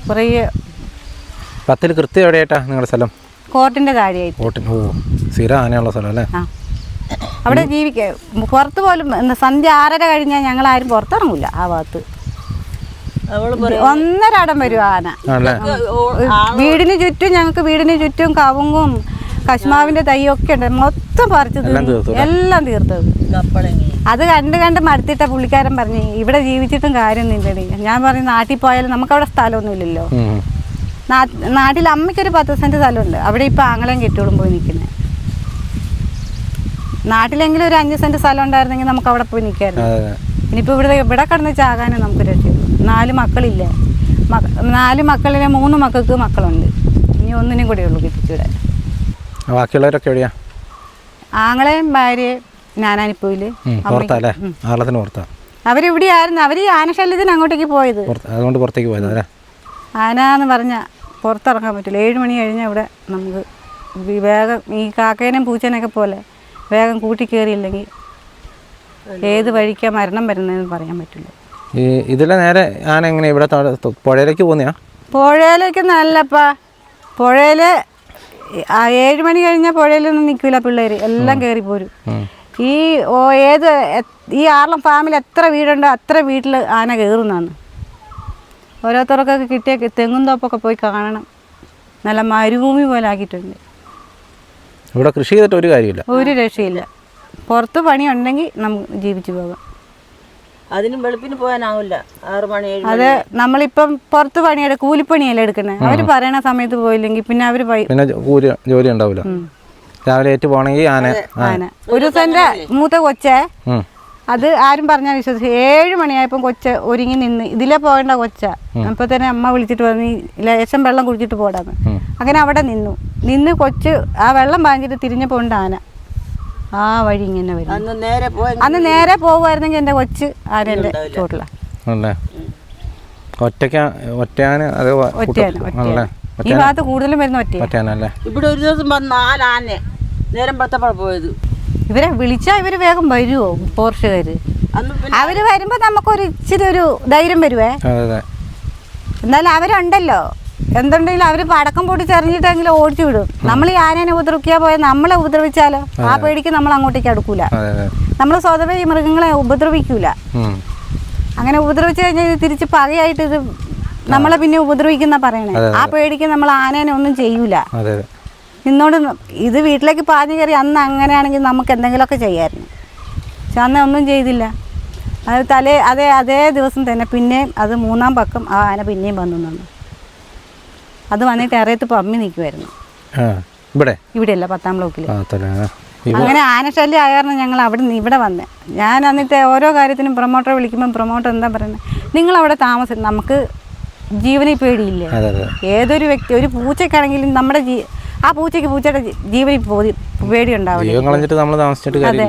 കുറേ. 10ൽ കൃത്യം എവിടെയായിട്ടാ നിങ്ങളുടെ സ്ഥലം? കോർട്ടിന്റെ താഴെയായിട്ട്. സ്ഥിരം ആനയുള്ള സ്ഥലം അല്ലേ? അവിടെ ജീവിക്കുക. പുറത്ത് പോലും സന്ധ്യ 6:30 കഴിഞ്ഞാൽ ഞങ്ങൾ ആരും പുറത്തിറങ്ങൂല ആ ഭാഗത്ത്. 1.5 അടം വരും ആന. വീടിന് ചുറ്റും ഞങ്ങൾക്ക് വീടിന് ചുറ്റും കവുങ്ങും കശ്മാവിന്റെ തൈയൊക്കെ ഉണ്ട്. മൊത്തം പറിച്ചത് എല്ലാം തീർത്തത്. അത് കണ്ട് മടുത്തിട്ട പുള്ളിക്കാരൻ പറഞ്ഞു ഇവിടെ ജീവിച്ചിട്ടും കാര്യം നിന്റെ. ഞാൻ പറഞ്ഞു നാട്ടിൽ പോയാലും നമുക്കവിടെ സ്ഥലമൊന്നും ഇല്ലല്ലോ. നാട്ടിൽ അമ്മയ്ക്കൊരു 10 സെന്റ് സ്ഥലമുണ്ട്. അവിടെ ഇപ്പം ആങ്ങളെയും കെട്ടിയോളും പോയി നിൽക്കുന്നത്. നാട്ടിലെങ്കിലും ഒരു 5 സെന്റ് സ്ഥലം ഉണ്ടായിരുന്നെങ്കിൽ നമുക്ക് അവിടെ പോയി നിൽക്കായിരുന്നു. ഇനിയിപ്പോൾ ഇവിടെ കിടന്ന് ചാകാനും നമുക്ക് രക്ഷയുള്ളൂ. 4 മക്കളില്ലേ? 4 മക്കളിലെ 3 മക്കൾക്ക് മക്കളുണ്ട്. ഇനി ഒന്നിനും കൂടെ ഉള്ളൂ കിട്ടിച്ചൂടെ. ബാക്കിയുള്ളവരൊക്കെ എവിടെയാ? ആങ്ങളെയും ഭാര്യയും ഞാനാനിപ്പോയില്. അവരിവിടെ ആയിരുന്നു. അവർ ആനശല്യത്തിന് അങ്ങോട്ടേക്ക് പോയത്. അതുകൊണ്ട് പുറത്തേക്ക് പോയത്. ആന എന്ന് പറഞ്ഞാൽ പുറത്തിറങ്ങാൻ പറ്റില്ല. 7 മണി കഴിഞ്ഞാൽ ഇവിടെ നമുക്ക് വേഗം ഈ കാക്കേനെയും പൂച്ചേനെയൊക്കെ പോലെ വേഗം കൂട്ടി കയറിയില്ലെങ്കിൽ ഏത് വഴിക്കാണ് മരണം വരുന്നതെന്ന് പറയാൻ പറ്റില്ല. ഇതിലെ നേരെ ആന എങ്ങനെ ഇവിടെ പുഴയിലേക്ക് പോകുന്നയാ? പുഴയിലേക്ക് നല്ലപ്പാ. പുഴയിൽ 7 മണി കഴിഞ്ഞാൽ പുഴയിലൊന്നും നിൽക്കില്ല പിള്ളേർ, എല്ലാം കയറിപ്പോരും. ഈ ആർളം ഫാമിൽ എത്ര വീടുണ്ടോ അത്ര വീട്ടിൽ ആന കയറുന്നതാണ്. ഓരോരുത്തർക്കൊക്കെ കിട്ടിയ തെങ്ങും തോപ്പൊക്കെ പോയി കാണണം. നല്ല മരുഭൂമി പോലെ ആക്കിയിട്ടുണ്ട്. ഇവിടെ കൃഷി ചെയ്തിട്ട് ഒരു കാര്യമില്ല, ഒരു രക്ഷയില്ല. പുറത്ത് പണിയുണ്ടെങ്കിൽ നമുക്ക് ജീവിച്ചു പോകാം. അതിനും വെളുപ്പിന് പോകാനാവില്ല. 6 മണി 7 അത് നമ്മളിപ്പം പുറത്ത് പണിയുടെ കൂലിപ്പണിയല്ലേ എടുക്കുന്നത്. അവർ പറയണ സമയത്ത് പോയില്ലെങ്കിൽ പിന്നെ അവർ പിന്നെ ജോലി ഉണ്ടാവില്ല. രാവിലെ ഏറ്റു പോകണമെങ്കിൽ ആന. ഒരു ദിവസം എൻ്റെ മൂത്ത കൊച്ചേ, അത് ആരും പറഞ്ഞാൽ വിശ്വസിച്ചു. 7 മണിയായപ്പം കൊച്ച ഒരുങ്ങി നിന്ന് ഇതിലേ പോകേണ്ട കൊച്ച. അപ്പോൾ തന്നെ അമ്മ വിളിച്ചിട്ട് പറഞ്ഞു ലേശം വെള്ളം കുടിച്ചിട്ട് പോടാന്ന്. അങ്ങനെ അവിടെ നിന്ന് കൊച്ച് ആ വെള്ളം വാങ്ങിച്ചിട്ട് തിരിഞ്ഞപ്പോൾ ഉണ്ട് ആന ആ വഴി ഇങ്ങനെ വരും. അന്ന് നേരെ പോകുമായിരുന്നെങ്കിൽ എൻ്റെ കൊച്ച് ആനയുടെ ചോട്ടിലാണ്. ഈ ഭാഗത്ത് കൂടുതലും വരുന്ന ഒറ്റയാനല്ലേ. ഇവിടെ ഒരു ദിവസം 4 ആന നേരം പത്തപ്പോൾ പോയത്. ഇവരെ വിളിച്ചാൽ ഇവർ വേഗം വരുമോ പോർച്ചുകാർ? അവർ വരുമ്പോൾ നമുക്കൊരു ഇച്ചിരി ഒരു ധൈര്യം വരുവേ. എന്നാലും അവരുണ്ടല്ലോ, എന്തുണ്ടെങ്കിലും അവർ പടക്കം പൊട്ടിച്ചെറിഞ്ഞിട്ടെങ്കിലും ഓടിച്ചു വിടും. നമ്മൾ ഈ ആനേനെ ഉപദ്രവിക്കാൻ പോയാൽ നമ്മളെ ഉപദ്രവിച്ചാലോ ആ പേടിക്ക് നമ്മൾ അങ്ങോട്ടേക്ക് അടുക്കൂല. നമ്മൾ സ്വതവേ ഈ മൃഗങ്ങളെ ഉപദ്രവിക്കൂല. അങ്ങനെ ഉപദ്രവിച്ചു കഴിഞ്ഞാൽ ഇത് തിരിച്ച് പകയായിട്ട് ഇത് നമ്മളെ പിന്നെ ഉപദ്രവിക്കുന്ന പറയണേ. ആ പേടിക്ക് നമ്മൾ ആനേനെ ഒന്നും ചെയ്യൂല. നിന്നോട് ഇത് വീട്ടിലേക്ക് പാഞ്ഞു കയറി അന്ന് അങ്ങനെയാണെങ്കിൽ നമുക്ക് എന്തെങ്കിലുമൊക്കെ ചെയ്യാമായിരുന്നു. പക്ഷെ അന്ന് ഒന്നും ചെയ്തില്ല. അത് അതേ ദിവസം തന്നെ പിന്നെയും അത് 3-ാം പക്കം ആ ആന പിന്നെയും വന്നു നിന്നു. അത് വന്നിട്ട് ഇറയത്ത് പമ്മി നിൽക്കുമായിരുന്നു. ഇവിടെയല്ല 10-ാം ബ്ലോക്കിൽ. അങ്ങനെ ആനശല്യം ആയ കാരണം ഞങ്ങൾ ഇവിടെ വന്നേ. ഞാൻ എന്നിട്ട് ഓരോ കാര്യത്തിനും പ്രൊമോട്ടറെ വിളിക്കുമ്പം പ്രൊമോട്ടർ എന്താ പറയുന്നത്, നിങ്ങളവിടെ താമസം, നമുക്ക് ജീവനിൽ പേടിയില്ലേ? ഏതൊരു വ്യക്തി ഒരു പൂച്ചയ്ക്കാണെങ്കിലും നമ്മുടെ ആ പൂച്ചയുടെ ജീവനിൽ പേടിയുണ്ടാവില്ല. അതെ,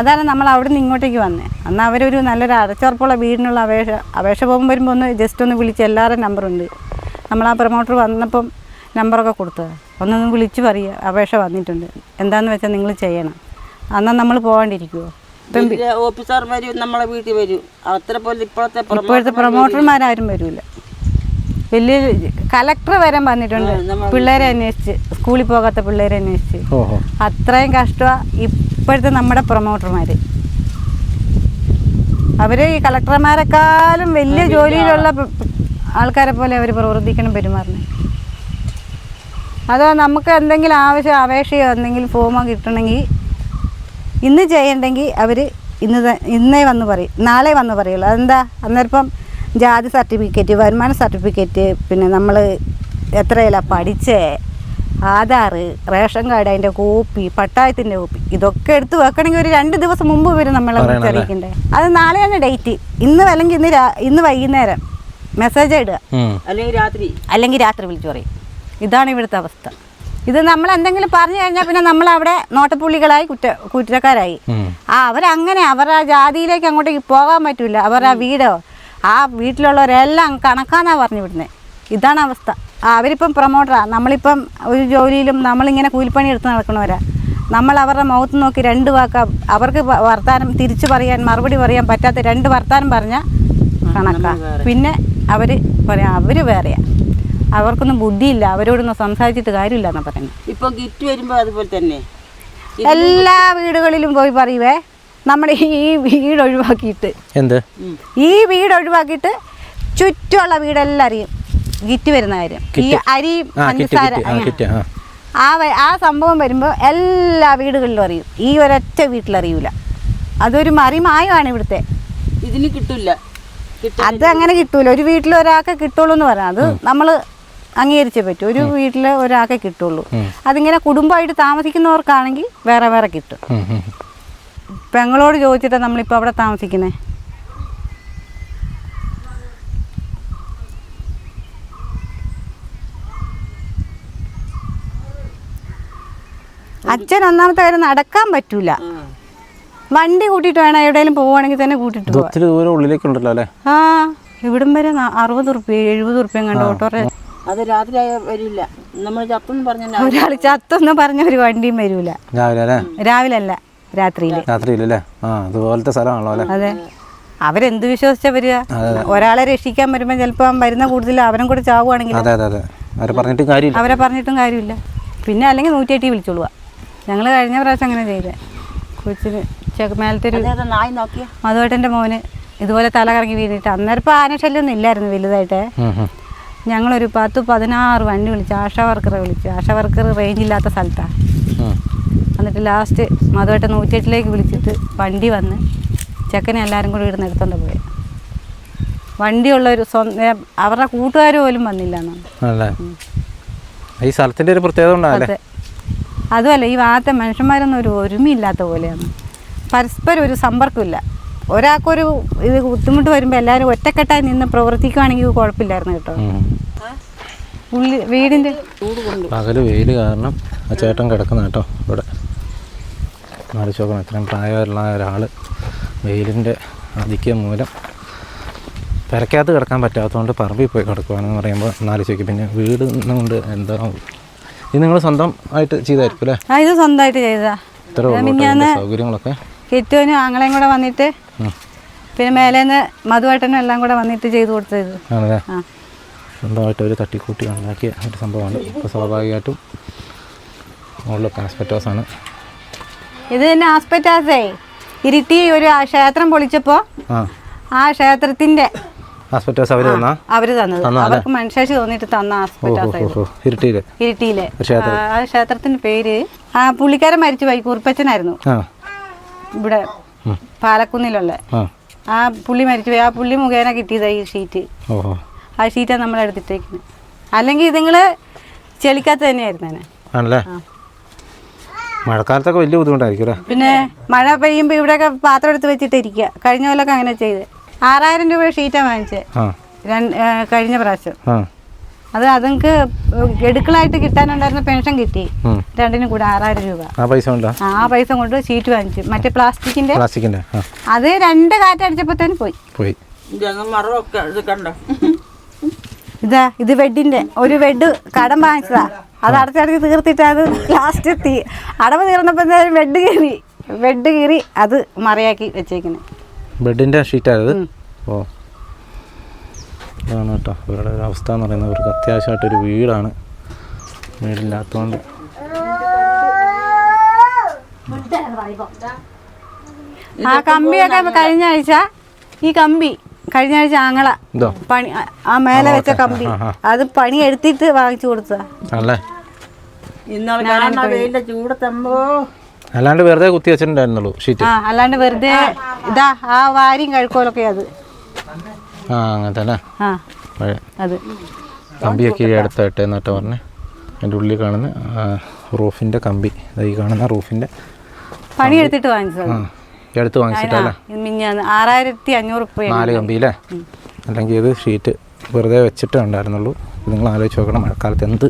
അതാണ് നമ്മൾ അവിടെ നിന്ന് ഇങ്ങോട്ടേക്ക് വന്നത്. അന്ന് അവരൊരു നല്ലൊരു അടച്ചുറപ്പുള്ള വീടിനുള്ള അപേക്ഷ പോകുമ്പോൾ ഒന്ന് ജസ്റ്റ് ഒന്ന് വിളിച്ച് എല്ലാവരും നമ്പറുണ്ട്. നമ്മൾ ആ പ്രൊമോട്ടർ വന്നപ്പം നമ്പറൊക്കെ കൊടുത്തത്. ഒന്നൊന്ന് വിളിച്ച് പറയുക അപേക്ഷ വന്നിട്ടുണ്ട്, എന്താണെന്ന് വെച്ചാൽ നിങ്ങൾ ചെയ്യണം. അന്നാ നമ്മൾ പോകാണ്ടിരിക്കുമോ? ഓഫീസർമാർ നമ്മളെ വീട്ടിൽ വരും. അത്ര പോലെ ഇപ്പോഴത്തെ പ്രൊമോട്ടർമാരാരും വരില്ല. വലിയ കലക്ടർ വരാൻ പറഞ്ഞിട്ടുണ്ട് പിള്ളേരെ അന്വേഷിച്ച്, സ്കൂളിൽ പോകാത്ത പിള്ളേരെ അന്വേഷിച്ച്. അത്രയും കഷ്ടമാണ് ഇപ്പോഴത്തെ നമ്മുടെ പ്രൊമോട്ടർമാർ. അവർ ഈ കളക്ടർമാരെക്കാളും വലിയ ജോലിയിലുള്ള ആൾക്കാരെ പോലെ അവർ പ്രവർത്തിക്കണം, പെരുമാറണം. അതോ നമുക്ക് എന്തെങ്കിലും അപേക്ഷയോ എന്തെങ്കിലും ഫോമോ കിട്ടണമെങ്കിൽ ഇന്ന് ചെയ്യണ്ടെങ്കിൽ അവർ ഇന്നേ വന്ന് പറയും, നാളെ വന്ന് പറയുള്ളൂ. അതെന്താ? അന്നേരം ജാതി സർട്ടിഫിക്കറ്റ്, വരുമാന സർട്ടിഫിക്കറ്റ്, പിന്നെ നമ്മൾ എത്രയില്ല പഠിച്ചേ, ആധാർ, റേഷൻ കാർഡ്, അതിൻ്റെ കോപ്പി, പട്ടായത്തിൻ്റെ കോപ്പി, ഇതൊക്കെ എടുത്ത് വെക്കണമെങ്കിൽ ഒരു 2 ദിവസം മുമ്പ് വരും നമ്മളെ അറിയിക്കണ്ടേ. അത് നാളെയാണ് ഡേറ്റ്. ഇന്ന് അല്ലെങ്കിൽ ഇന്ന് വൈകുന്നേരം മെസ്സേജ് ഇടുക, അല്ലെങ്കിൽ രാത്രി വിളിച്ചു പറയും. ഇതാണ് ഇവിടുത്തെ അവസ്ഥ. ഇത് നമ്മൾ എന്തെങ്കിലും പറഞ്ഞു കഴിഞ്ഞാൽ പിന്നെ നമ്മളവിടെ നോട്ടപ്പുള്ളികളായി കുറ്റക്കാരായി. അവരങ്ങനെ അവരുടെ ജാതിയിലേക്ക് അങ്ങോട്ടേക്ക് പോകാൻ പറ്റില്ല. അവരുടെ വീടോ ആ വീട്ടിലുള്ളവരെല്ലാം കണക്കാന്നാണ് പറഞ്ഞു വിടുന്നത്. ഇതാണ് അവസ്ഥ. അവരിപ്പം പ്രൊമോട്ടറാണ്, നമ്മളിപ്പം ഒരു ജോലിയിലും നമ്മളിങ്ങനെ കൂലിപ്പണി എടുത്ത് നടക്കണവരാ. നമ്മൾ അവരുടെ മുഖത്ത് നോക്കി 2 വാക്ക് അവർക്ക് വർത്താനം തിരിച്ചു പറയാൻ, മറുപടി പറയാൻ പറ്റാത്ത 2 വർത്താനം പറഞ്ഞാൽ കണക്കാ. പിന്നെ അവർ പറയാം അവർ വേറെയാണ്, അവർക്കൊന്നും ബുദ്ധിയില്ല, അവരോടൊന്നും സംസാരിച്ചിട്ട് കാര്യമില്ല എന്നാണ് പറയുന്നത്. ഇപ്പം ഗിഫ്റ്റ് വരുമ്പോൾ അതുപോലെ തന്നെ എല്ലാ വീടുകളിലും പോയി പറയുവേ, നമ്മുടെ ഈ വീട് ഒഴിവാക്കിയിട്ട് ചുറ്റുമുള്ള വീടെല്ലാം അറിയും ഗിറ്റ് വരുന്ന കാര്യം. ഈ അരി പഞ്ചസാര ആ സംഭവം വരുമ്പോൾ എല്ലാ വീടുകളിലും അറിയും. ഈ ഒരൊറ്റ വീട്ടിലറിയൂല. അതൊരു മറിമായമാണ് ഇവിടുത്തെ. ഇതിന് കിട്ടില്ല, അത് അങ്ങനെ കിട്ടൂല. ഒരു വീട്ടിൽ ഒരാൾക്ക് കിട്ടുള്ളൂ എന്ന് പറയാം. അത് നമ്മൾ അംഗീകരിച്ചേ പറ്റൂ. ഒരു വീട്ടിൽ ഒരാൾക്കേ കിട്ടുള്ളൂ. അതിങ്ങനെ കുടുംബമായിട്ട് താമസിക്കുന്നവർക്കാണെങ്കിൽ വേറെ വേറെ കിട്ടും. പെങ്ങളോട് ചോദിച്ചിട്ടാണ് നമ്മളിപ്പോൾ അവിടെ താമസിക്കുന്നത്. അച്ഛൻ ഒന്നാമത്തെ കാര്യം നടക്കാൻ പറ്റൂല. വണ്ടി കൂട്ടിയിട്ട് വേണം എവിടെയെങ്കിലും പോവുകയാണെങ്കിൽ തന്നെ കൂട്ടിട്ട് പോവാം. ആ ഇവിടം വരെ 60 റുപ്യ 70 റുപ്യ കണ്ട് ഓട്ടോ. അത് രാത്രി വരില്ല. നമ്മൾ ചത്തെന്ന് പറഞ്ഞ ഒരാൾ ചത്തെന്ന് പറഞ്ഞ ഒരു വണ്ടിയും വരൂല. രാവിലെ അല്ല, രാത്രിയിലല്ലേ. അതുപോലത്തെ സ്ഥലമാണല്ലോ. അതെ, അവരെന്ത് വിശ്വസിച്ചാ വരിക? ഒരാളെ രക്ഷിക്കാൻ വരുമ്പോൾ ചിലപ്പോൾ മരുന്ന് കൂടുതൽ അവനും കൂടെ ചാവുകയാണെങ്കിൽ അവരെ പറഞ്ഞിട്ടും കാര്യമില്ല. പിന്നെ അല്ലെങ്കിൽ 108 വിളിച്ചോളുക. ഞങ്ങൾ കഴിഞ്ഞ പ്രാവശ്യം അങ്ങനെ ചെയ്തേ. കൊച്ചിന് മേലത്തെ ഒരു മധുവേട്ടൻ്റെ മോന് ഇതുപോലെ തല കറങ്ങി വീണിട്ട് അന്നേരം ഇപ്പോൾ ആനശല്യമൊന്നും ഇല്ലായിരുന്നു വലുതായിട്ട്. ഞങ്ങളൊരു 10-16 വണ്ടി വിളിച്ചു, ആശാ വർക്കറെ വിളിച്ചു. ആശാ വർക്കർ റേഞ്ച് ഇല്ലാത്ത സ്ഥലത്താണ്. എന്നിട്ട് ലാസ്റ്റ് മധുവേട്ടൻ 108 വിളിച്ചിട്ട് വണ്ടി വന്ന് ചെക്കനെ എല്ലാവരും കൂടി ഇവിടുന്ന് എടുത്തോണ്ട് പോയി. വണ്ടിയുള്ളൊരു അവരുടെ കൂട്ടുകാർ പോലും വന്നില്ല എന്നാണ്. ഈ സ്ഥലത്തിൻ്റെ ഒരു പ്രത്യേകത. അതെ, അതുമല്ല ഈ ഭാഗത്തെ മനുഷ്യന്മാരൊന്നും ഒരു ഒരുമയില്ലാത്ത പോലെയാണ്. പരസ്പരം ഒരു സമ്പർക്കമില്ല. ഒരാൾക്കൊരു ഇത് ബുദ്ധിമുട്ട് വരുമ്പോൾ എല്ലാവരും ഒറ്റക്കെട്ടായി നിന്ന് പ്രവർത്തിക്കുകയാണെങ്കിൽ കുഴപ്പമില്ലായിരുന്നു കേട്ടോ. വീടിൻ്റെ പകല് വെയിൽ കാരണം ആ ചേട്ടൻ കിടക്കുന്ന കേട്ടോ ഇവിടെ. ആലോചിച്ച് നോക്കണം, ഇത്രയും പ്രായമുള്ള ഒരാൾ വെയിലിൻ്റെ ആധിക്യം മൂലം പെരക്കകത്ത് കിടക്കാൻ പറ്റാത്തതുകൊണ്ട് പറമ്പിൽ പോയി കിടക്കുകയാണെന്ന് പറയുമ്പോൾ ആലോചിച്ച് നോക്കി. പിന്നെ വീട് കൊണ്ട് എന്താ ഇത് നിങ്ങൾ സ്വന്തമായിട്ട് ചെയ്തായിരിക്കും അല്ലേ? ഇത് സ്വന്തമായിട്ട് ചെയ്തതാ. സൗകര്യങ്ങളൊക്കെ കിറ്റുവിനും ആങ്ങളെയും കൂടെ വന്നിട്ട് പിന്നെ മേലേന്ന് മധുവായിട്ടനും എല്ലാം കൂടെ വന്നിട്ട് ചെയ്തു കൊടുത്തത് ആണല്ലേ. സ്വന്തമായിട്ട് ഒരു തട്ടിക്കൂട്ടി ഉണ്ടാക്കിയ ഒരു സംഭവമാണ്. ഇപ്പോൾ സ്വാഭാവികമായിട്ടും മുകളിലൊക്കെ ആസ്പെറ്റോസാണ്. ഇത് തന്നെ ആസ്പെറ്റാസേ ഇരുട്ടി ഒരു ക്ഷേത്രം പൊളിച്ചപ്പോൾ ആ ക്ഷേത്രത്തിൻ്റെ ആസ്പെറ്റോസ് അവർ തന്നത്. അവർക്ക് മനുഷ്യശി തോന്നിയിട്ട് തന്ന ആസ്പെറ്റാസ് ഇരുട്ടിയിലെ ആ ക്ഷേത്രത്തിന്റെ പേര് ആ പുള്ളിക്കാരൻ മരിച്ചു പോയി. കുറുപ്പച്ചനായിരുന്നു ഇവിടെ പാലക്കുന്നിലുള്ള. ആ പുള്ളി മരിച്ചുപോയി. ആ പുള്ളി മുഖേന കിട്ടിയതാ ഈ ഷീറ്റ്. ആ ഷീറ്റാണ് നമ്മൾ എടുത്തിട്ടേക്കുന്നത്. അല്ലെങ്കിൽ ഇതുങ്ങള് ചെളിക്കകത്ത് തന്നെയായിരുന്നു. ആണല്ലേ. മഴക്കാലത്തൊക്കെ വലിയ ബുദ്ധിമുട്ടായിരിക്കും. പിന്നെ മഴ പെയ്യുമ്പോൾ ഇവിടെയൊക്കെ പാത്രം എടുത്ത് വെച്ചിട്ട് ഇരിക്കുക. കഴിഞ്ഞ കൊല്ലമൊക്കെ അങ്ങനെ ചെയ്ത് 6000 രൂപ ഷീറ്റാണ് വാങ്ങിച്ചത് കഴിഞ്ഞ പ്രാവശ്യം. അത് അതുങ്ങൾക്ക് ഗഡുക്കളായിട്ട് കിട്ടാനുണ്ടായിരുന്ന പെൻഷൻ കിട്ടി. രണ്ടിനും കൂടെ 6000 രൂപ. ആ പൈസ കൊണ്ട് ഷീറ്റ് വാങ്ങിച്ചു. മറ്റേ പ്ലാസ്റ്റിക്കിന്റെ അത് 2 കാറ്റടിച്ചപ്പോഴത്തേനും പോയി. ഇതാ ഇത് വെഡിന്റെ ഒരു വെഡ് കടം വാങ്ങിച്ചതാ. അത് അടച്ചടച്ച് തീർത്തിട്ട് അത് ലാസ്റ്റ് അടവ് തീർന്നപ്പോൾ ബെഡ് കീറി അത് മറയാക്കി വെച്ചേക്കുന്നത്. ബെഡിന്റെ ഷീറ്റായത്. ഓ ഇതാണ് കേട്ടോ ഇവരുടെ ഒരു അവസ്ഥ എന്ന് പറയുന്നത്. ഇവർക്ക് അത്യാവശ്യമായിട്ടൊരു വീടാണ്. വീടില്ലാത്തതുകൊണ്ട് ആ കമ്പിയൊക്കെ കഴിഞ്ഞ ആഴ്ച ആങ്ങള പണി ആ മേലെ വെച്ച കമ്പി അത് പണി എടുത്തിട്ട് വാങ്ങിച്ചു കൊടുത്തതാ. അല്ലാണ്ട് വെറുതെ കുത്തി വെച്ചിട്ടുണ്ടായിരുന്നുള്ളൂ ഷീറ്റ്. അല്ലാണ്ട് വെറുതെ ഇതാ ആ വാരിയും കഴുക്കോലൊക്കെ അത് അങ്ങനത്തെ അത് കമ്പിയൊക്കെ എടുത്തിട്ട് എന്നിട്ട് പറഞ്ഞ് എൻ്റെ ഉള്ളിൽ കാണുന്ന റൂഫിൻ്റെ കമ്പി, ഈ കാണുന്ന റൂഫിൻ്റെ പണി എടുത്തിട്ട് വാങ്ങിച്ചത്. എടുത്ത് വാങ്ങിച്ചിട്ടല്ലേ 6500 രൂപ 4 കമ്പിയില്ലേ. അല്ലെങ്കിൽ ഇത് ഷീറ്റ് വെറുതെ വെച്ചിട്ടേ ഉണ്ടായിരുന്നുള്ളൂ. നിങ്ങൾ ആലോചിച്ച് നോക്കണം മഴക്കാലത്ത്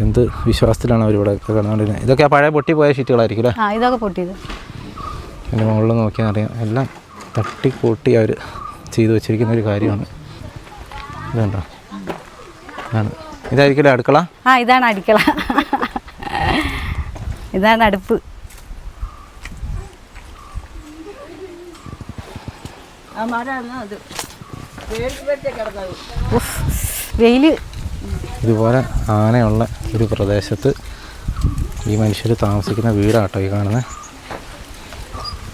എന്ത് വിശ്വാസത്തിലാണ് അവരിവിടെ കിടന്നുകൊണ്ടിരുന്നത്. ഇതൊക്കെ ആ പഴയ പൊട്ടിപ്പോയ ഷീറ്റുകളായിരിക്കും അല്ലേ? ഇതൊക്കെ പൊട്ടിയത്. എൻ്റെ മുകളിൽ നോക്കിയാൽ അറിയാം എല്ലാം തട്ടിക്കൂട്ടി അവർ ചെയ്തു വെച്ചിരിക്കുന്ന ഒരു കാര്യമാണ്. ഇതുണ്ടോ? ഇതായിരിക്കും അടുക്കള. ഇതാണ് അടുക്കള. ഇതാണ് അടുപ്പ്. വെയില് ഇതുപോലെ ആനയുള്ള ഒരു പ്രദേശത്ത് ഈ മനുഷ്യർ താമസിക്കുന്ന വീടാട്ടോ ഈ കാണുന്നത്.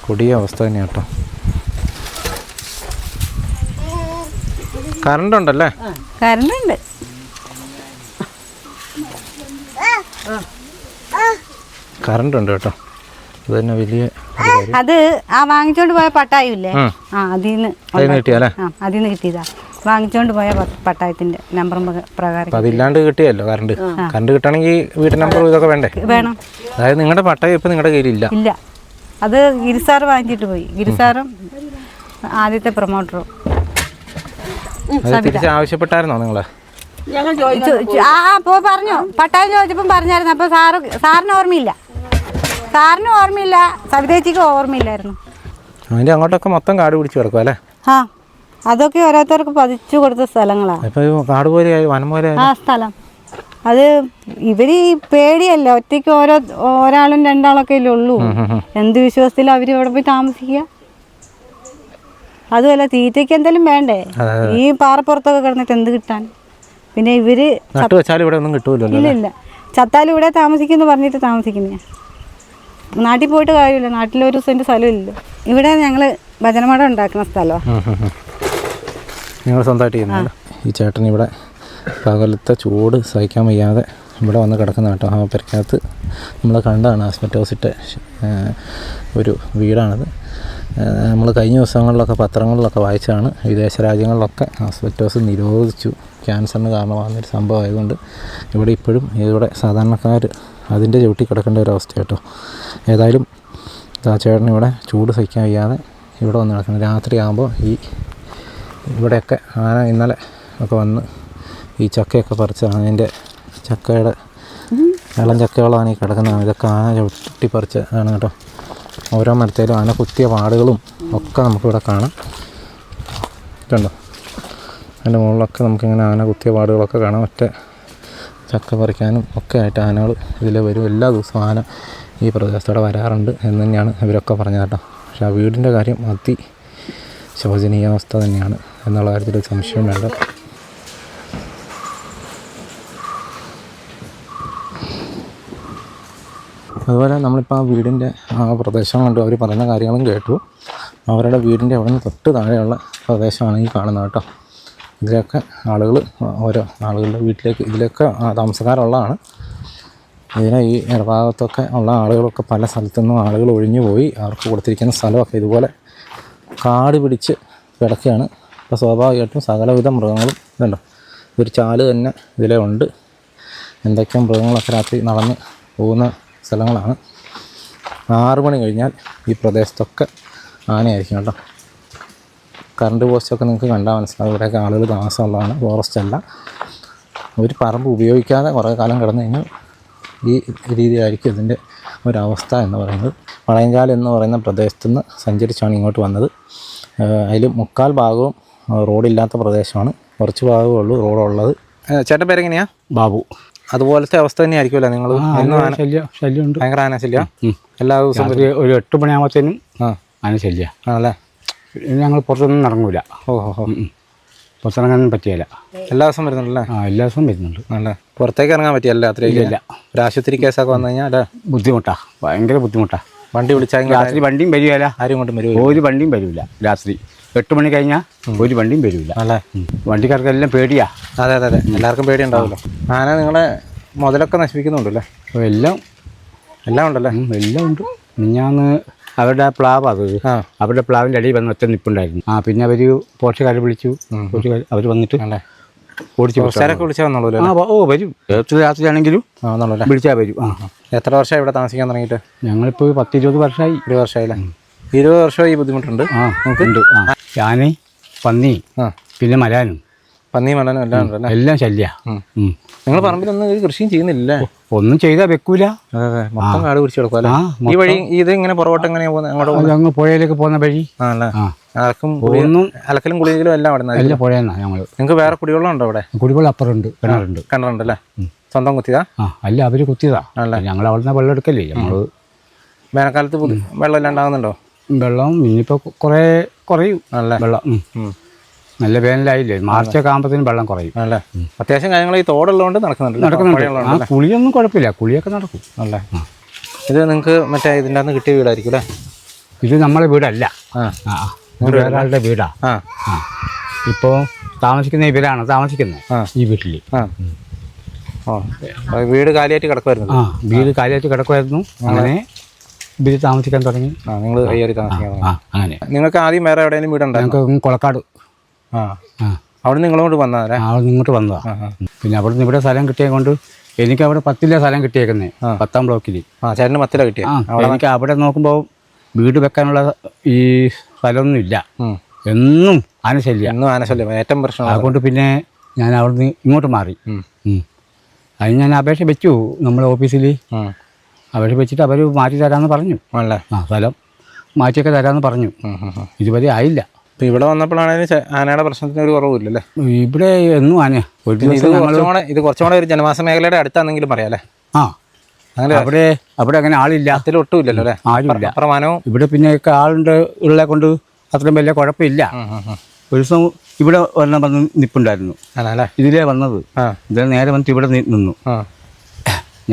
കൊടിയ അവസ്ഥ തന്നെയാണ് കേട്ടോ. കറണ്ട് ഉണ്ടല്ലേ? കറണ്ട് ഉണ്ട്. കറണ്ട് ഉണ്ട് കേട്ടോ. അത് തന്നെ വലിയ അത് ആ വാങ്ങിച്ചോണ്ട് പോയ പട്ടായില്ലേ അതിന്ന് കിട്ടിയതാ. വാങ്ങിച്ചോണ്ട് പോയ പട്ടായത്തിന്റെ നമ്പർ പ്രകാരം. അതില്ലാണ്ട് കിട്ടിയല്ലോ കറണ്ട്. കറണ്ട് കിട്ടണമെങ്കിൽ വീട്ടു നമ്പർ ഇതൊക്കെ വേണ്ടേ? വേണം. അതായത് നിങ്ങളുടെ പട്ടായം ഇപ്പൊ നിങ്ങളുടെ കയ്യിലില്ല? ഇല്ല. അത് ഗിരിസാർ വാങ്ങിച്ചിട്ട് പോയി. ഗിരിസാറും ആദ്യത്തെ പ്രൊമോട്ടറും. ആവശ്യപ്പെട്ടായിരുന്നോ നിങ്ങള്? പറഞ്ഞു. പട്ടായം ചോദിച്ചപ്പം പറഞ്ഞായിരുന്നു. അപ്പൊ സാറിന് ഓർമ്മയില്ല. സവിതേച്ചിക്ക് ഓർമ്മയില്ലായിരുന്നു. അതിന്റെ അങ്ങോട്ടൊക്കെ മൊത്തം കാട് പിടിച്ച് കിടക്കും അല്ലേ? അതൊക്കെ ഓരോരുത്തർക്ക് പതിച്ചു കൊടുത്ത സ്ഥലങ്ങളാണ്. കാട് പോലെ വനം പോലെ സ്ഥലം അത് ഇവര് പേടിയല്ല. ഒറ്റയ്ക്ക് ഒരാളും രണ്ടാളൊക്കെ അല്ലേ ഉള്ളൂ. എന്ത് വിശ്വാസത്തിൽ അവര് ഇവിടെ പോയി താമസിക്കുക? അതുമല്ല തീറ്റയ്ക്ക് എന്തെങ്കിലും വേണ്ടേ? ഈ പാറപ്പുറത്തൊക്കെ കിടന്നിട്ട് എന്ത് കിട്ടാൻ? പിന്നെ ഇവര് നട്ടു വെച്ചാലും ഇവിടെ ഒന്നും കിട്ടൂലല്ലോ. ഇല്ല, ചത്താലും ഇവിടെ താമസിക്കുന്നു പറഞ്ഞിട്ട് താമസിക്കുന്നേ. നാട്ടിൽ പോയിട്ട് കാര്യമില്ല, നാട്ടിലൊരു സെൻറ്റ് സ്ഥലമില്ല. ഇവിടെ ഞങ്ങൾ ഭജനമഠം ഉണ്ടാക്കുന്ന സ്ഥലമാണ്. നിങ്ങൾ സ്വന്തമായിട്ട് ചെയ്യുന്നില്ല? ഈ ചേട്ടൻ ഇവിടെ പകലത്തെ ചൂട് സഹിക്കാൻ വയ്യാതെ ഇവിടെ വന്ന് കിടക്കുന്ന കേട്ടോ. ആ പെരക്കകത്ത് നമ്മൾ കണ്ടതാണ് ആസ്ബറ്റോസിൻ്റെ ഒരു വീടാണത്. നമ്മൾ കഴിഞ്ഞ ദിവസങ്ങളിലൊക്കെ പത്രങ്ങളിലൊക്കെ വായിച്ചാണ് വിദേശ രാജ്യങ്ങളിലൊക്കെ ആസ്ബറ്റോസ് നിരോധിച്ചു, ക്യാൻസറിന് കാരണമാകുന്നൊരു സംഭവം ആയതുകൊണ്ട് ഇവിടെ ഇപ്പോഴും ഇവിടെ സാധാരണക്കാർ അതിൻ്റെ ചവിട്ടി കിടക്കേണ്ട ഒരു അവസ്ഥ കേട്ടോ. ഏതായാലും ആ ചേട്ടൻ ഇവിടെ ചൂട് സഹിക്കാൻ വയ്യാതെ ഇവിടെ വന്ന് കിടക്കുന്നത്. രാത്രിയാകുമ്പോൾ ഇവിടെയൊക്കെ ആന ഇന്നലെ ഒക്കെ വന്ന് ഈ ചക്കയൊക്കെ പറിച്ചാണ്, അതിൻ്റെ ചക്കയുടെ ഇളം ചക്കകളാണ് ഈ കിടക്കുന്നതാണ്. ഇതൊക്കെ ആന ചവിട്ടി പറിച്ചതാണ് കേട്ടോ. ഓരോ മരത്തേലും ആന കുത്തിയ പാടുകളും ഒക്കെ നമുക്കിവിടെ കാണാം. കണ്ടോ, അതിൻ്റെ മുകളിലൊക്കെ നമുക്കിങ്ങനെ ആന കുത്തിയ പാടുകളൊക്കെ കാണാം. ഒറ്റ ചക്ക പറിക്കാനും ഒക്കെ ആയിട്ട് ആനകൾ ഇതിൽ വരും. എല്ലാ ദിവസവും ആന ഈ പ്രദേശത്തോടെ വരാറുണ്ട് എന്ന് തന്നെയാണ് ഇവരൊക്കെ പറഞ്ഞത് കേട്ടോ. പക്ഷേ ആ വീടിൻ്റെ കാര്യം ശോചനീയാവസ്ഥ തന്നെയാണ് എന്നുള്ള കാര്യത്തിൽ സംശയം വേണ്ട. അതുപോലെ നമ്മളിപ്പോൾ ആ വീടിൻ്റെ ആ പ്രദേശം കണ്ടു, അവർ പറയുന്ന കാര്യങ്ങളും കേട്ടു. അവരുടെ വീടിൻ്റെ അവിടെ നിന്ന് തൊട്ട് താഴെയുള്ള പ്രദേശമാണ് ഈ കാണുന്നത് കേട്ടോ. ഇതിലൊക്കെ ആളുകൾ ഓരോ ആളുകളുടെ വീട്ടിലേക്ക് ഇതിലൊക്കെ താമസക്കാരുള്ളതാണ്. ഇതിനെ ഈ ഇടഭാഗത്തൊക്കെ ഉള്ള ആളുകളൊക്കെ പല സ്ഥലത്തുനിന്നും ആളുകൾ ഒഴിഞ്ഞു പോയി. അവർക്ക് കൊടുത്തിരിക്കുന്ന സ്ഥലമൊക്കെ ഇതുപോലെ കാട് പിടിച്ച് കിടക്കുകയാണ്. അപ്പോൾ സ്വാഭാവികമായിട്ടും സകലവിധ മൃഗങ്ങളും ഇതുണ്ടോ, ഒരു ചാല് തന്നെ ഇതിലെ ഉണ്ട്. എന്തൊക്കെയോ മൃഗങ്ങളൊക്കെ രാത്രി നടന്ന് പോകുന്ന സ്ഥലങ്ങളാണ്. 6 മണി കഴിഞ്ഞാൽ ഈ പ്രദേശത്തൊക്കെ ആനയായിരിക്കും കേട്ടോ. കറണ്ട് പോസ്റ്റൊക്കെ നിങ്ങൾക്ക് കണ്ടാൽ മനസ്സിലാവും. ഇവിടെയൊക്കെ ആളുകൾ താമസമുള്ളതാണ്, ഫോറസ്റ്റ് അല്ല. ഒരു പറമ്പ് ഉപയോഗിക്കാതെ കുറേ കാലം കിടന്നു കഴിഞ്ഞാൽ ഈ രീതിയിലായിരിക്കും ഇതിൻ്റെ ഒരവസ്ഥ എന്ന് പറയുന്നത്. വളയങ്കാൽ എന്ന് പറയുന്ന പ്രദേശത്തുനിന്ന് സഞ്ചരിച്ചാണ് ഇങ്ങോട്ട് വന്നത്. അതിൽ 3/4 ഭാഗവും റോഡില്ലാത്ത പ്രദേശമാണ്, കുറച്ച് ഭാഗമേ ഉള്ളൂ റോഡുള്ളത്. ചേട്ടൻ പേരെങ്ങനെയാണ്? ബാബു. അതുപോലത്തെ അവസ്ഥ തന്നെയായിരിക്കുമല്ലോ നിങ്ങൾ? ശല്യമുണ്ട്, ഭയങ്കര ആന ശല്യം. എല്ലാ ദിവസവും ഒരു 8 മണിയാകുമ്പോഴത്തേനും ആന ശല്യം ആണല്ലേ. ഞങ്ങൾ പുറത്തൊന്നും ഇറങ്ങൂല. പുറത്തിറങ്ങാൻ പറ്റിയല്ല. എല്ലാ ദിവസവും വരുന്നുണ്ടല്ലേ? എല്ലാ ദിവസവും വരുന്നുണ്ട്. അല്ലേ, പുറത്തേക്ക് ഇറങ്ങാൻ പറ്റിയല്ല രാത്രിയില്ല. ഒരു ആശുപത്രി കേസൊക്കെ വന്നു കഴിഞ്ഞാൽ അല്ലേ ബുദ്ധിമുട്ടാണ്, ഭയങ്കര ബുദ്ധിമുട്ടാണ്. വണ്ടി വിളിച്ചാൽ രാത്രി വണ്ടിയും വരികയില്ല, ആരും കൊണ്ടും വരും. ഒരു വണ്ടിയും വരില്ല രാത്രി 8 മണി കഴിഞ്ഞാൽ ഒരു വണ്ടിയും വരില്ല. അല്ലേ, വണ്ടിക്കാർക്കെല്ലാം പേടിയാ. അതെ, എല്ലാവർക്കും പേടി ഉണ്ടാവുമല്ലോ. ആന നിങ്ങളെ മുതലൊക്കെ നശിപ്പിക്കുന്നുണ്ടല്ലേ? എല്ലാം ഉണ്ടല്ലേ? എല്ലാം ഉണ്ട്. മിഞ്ഞാന്ന് അവരുടെ പ്ലാവ് അവരുടെ പ്ലാവിൻ്റെ അടിയിൽ വന്ന് ഒറ്റ നിപ്പുണ്ടായിരുന്നു. പിന്നെ അവർ പോർച്ചുകാർ വിളിച്ചു, അവർ വന്നിട്ട് ഓടിച്ചു. വിളിച്ചാൽ വന്നോളൂ? വരും, രാത്രിയാണെങ്കിലും വിളിച്ചാൽ വരും. എത്ര വർഷമായി ഇവിടെ താമസിക്കാൻ തുടങ്ങിയിട്ട്? ഞങ്ങളിപ്പോൾ 10-20 വർഷമായി. 20 വർഷമായില്ലേ? 20 വർഷമായി ഈ ബുദ്ധിമുട്ടുണ്ട്? ഉണ്ട്. ഞാന് പന്നി, പിന്നെ മലാനും. പന്നി മലാനും എല്ലാം ഉണ്ടല്ലേ? എല്ലാം ശല്യ. നിങ്ങൾ പറമ്പിലൊന്നും കൃഷിയും ചെയ്യുന്നില്ലേ? ഒന്നും ചെയ്താൽ വെക്കൂല. അതെ, മൊത്തം കാട് പിടിച്ചു കൊടുക്കുമല്ലേ? ഈ വഴി ഇത് ഇങ്ങനെ പുറകോട്ട് എങ്ങനെയാ പോകുന്നത്? അങ്ങ് പുഴയിലേക്ക് പോകുന്ന വഴി. അലക്കലും കുളിക്കലും എല്ലാം അവിടെ എല്ലാം പുഴയെന്നാ ഞങ്ങൾ. നിങ്ങൾക്ക് വേറെ കുടിവെള്ളം ഉണ്ടോ അവിടെ? കുടിവെള്ളം അപ്പുറമുണ്ട്, കിണറുണ്ട്. കിണറുണ്ടല്ലേ? സ്വന്തം കുത്തിയതാ? അല്ല, അവര് കുത്തിയതാ. ഞങ്ങൾ അവിടെ നിന്ന് വെള്ളം എടുക്കല്ലേ നമ്മള്. വേനൽക്കാലത്ത് വെള്ളം ഇല്ലാണ്ടാകുന്നുണ്ടോ? വെള്ളം ഇനിയിപ്പോൾ കുറയും വെള്ളം. നല്ല വേനലായില്ലേ, മാർച്ചൊക്കെ ആകുമ്പോഴത്തേനും വെള്ളം കുറയും. അല്ലേ, അത്യാവശ്യം കാര്യങ്ങൾ ഈ തോടുള്ളതുകൊണ്ട് നടക്കുന്നുണ്ട്. കുളിയൊന്നും കുഴപ്പമില്ല, കുളിയൊക്കെ നടക്കും. അല്ലേ, ഇത് നിങ്ങൾക്ക് മറ്റേ ഇതിൻ്റെ അകത്ത് കിട്ടിയ വീടായിരിക്കും അല്ലേ? ഇത് നമ്മളെ വീടല്ല, വേറൊരാളുടെ വീടാ. ഇപ്പോൾ താമസിക്കുന്ന ഇവരാണ് താമസിക്കുന്നത് ഈ വീട്ടിൽ. വീട് കാലിയായിട്ട് കിടക്കുമായിരുന്നു? വീട് കാലിയായിട്ട് കിടക്കുമായിരുന്നു. അങ്ങനെ ഇവര് താമസിക്കാൻ തുടങ്ങി. നിങ്ങൾ കയ്യേറി താമസിക്കാൻ തുടങ്ങി. അങ്ങനെ നിങ്ങൾക്ക് ആദ്യം വേറെ എവിടെയെങ്കിലും വീടുണ്ടായിരുന്നു? ഞങ്ങൾക്ക് കൊളക്കാട്. അവിടെ നിങ്ങളോട് വന്നതല്ലേ? അവിടെ നിന്ന് ഇങ്ങോട്ട് വന്നതാ. പിന്നെ അവിടെ നിന്ന് ഇവിടെ സ്ഥലം കിട്ടിയത് കൊണ്ട് എനിക്ക് അവിടെ 10 സ്ഥലം കിട്ടിയേക്കുന്നത്, 10ാം ബ്ലോക്കിൽ. ചേട്ടന് 10 കിട്ടിയ? എനിക്ക് അവിടെ നോക്കുമ്പോൾ വീട് വെക്കാനുള്ള ഈ സ്ഥലമൊന്നും ഇല്ല. എന്നും ആനശല്യം, ഏറ്റവും പ്രശ്നം. അതുകൊണ്ട് പിന്നെ ഞാൻ അവിടുന്ന് ഇങ്ങോട്ട് മാറി. അതിന് ഞാൻ അപേക്ഷ വെച്ചു നമ്മളെ ഓഫീസിൽ. അപേക്ഷ വെച്ചിട്ട് അവർ മാറ്റി തരാമെന്ന് പറഞ്ഞു. സ്ഥലം മാറ്റിയൊക്കെ തരാമെന്ന് പറഞ്ഞു. ഇതുവരെ ആയില്ല. ഇവിടെ വന്നപ്പോഴാണ് ആനയുടെ പ്രശ്നത്തിന് ഒരു കുറവില്ലല്ലേ? ഇവിടെ എന്നും ആന. ഇത് കുറച്ചും കൂടെ ഒരു ജനവാസ മേഖലയുടെ അടുത്താണെങ്കിലും പറയാല്ലേ? അങ്ങനെ അവിടെ അങ്ങനെ ആളില്ല, ഒട്ടും ഇല്ലല്ലോ അല്ലേ? ആരുമില്ല. പ്രമാണവും ഇവിടെ പിന്നെയൊക്കെ ആളുണ്ട് ഉള്ളെ കൊണ്ട് അത്രയും വലിയ കുഴപ്പമില്ല. ഒരു ദിവസം ഇവിടെ ഒരെണ്ണം വന്ന് നിൽപ്പുണ്ടായിരുന്നു. ആണല്ലേ? ഇതിലേ വന്നത്. ഇതിൽ നേരെ വന്നിട്ട് ഇവിടെ നിന്നു.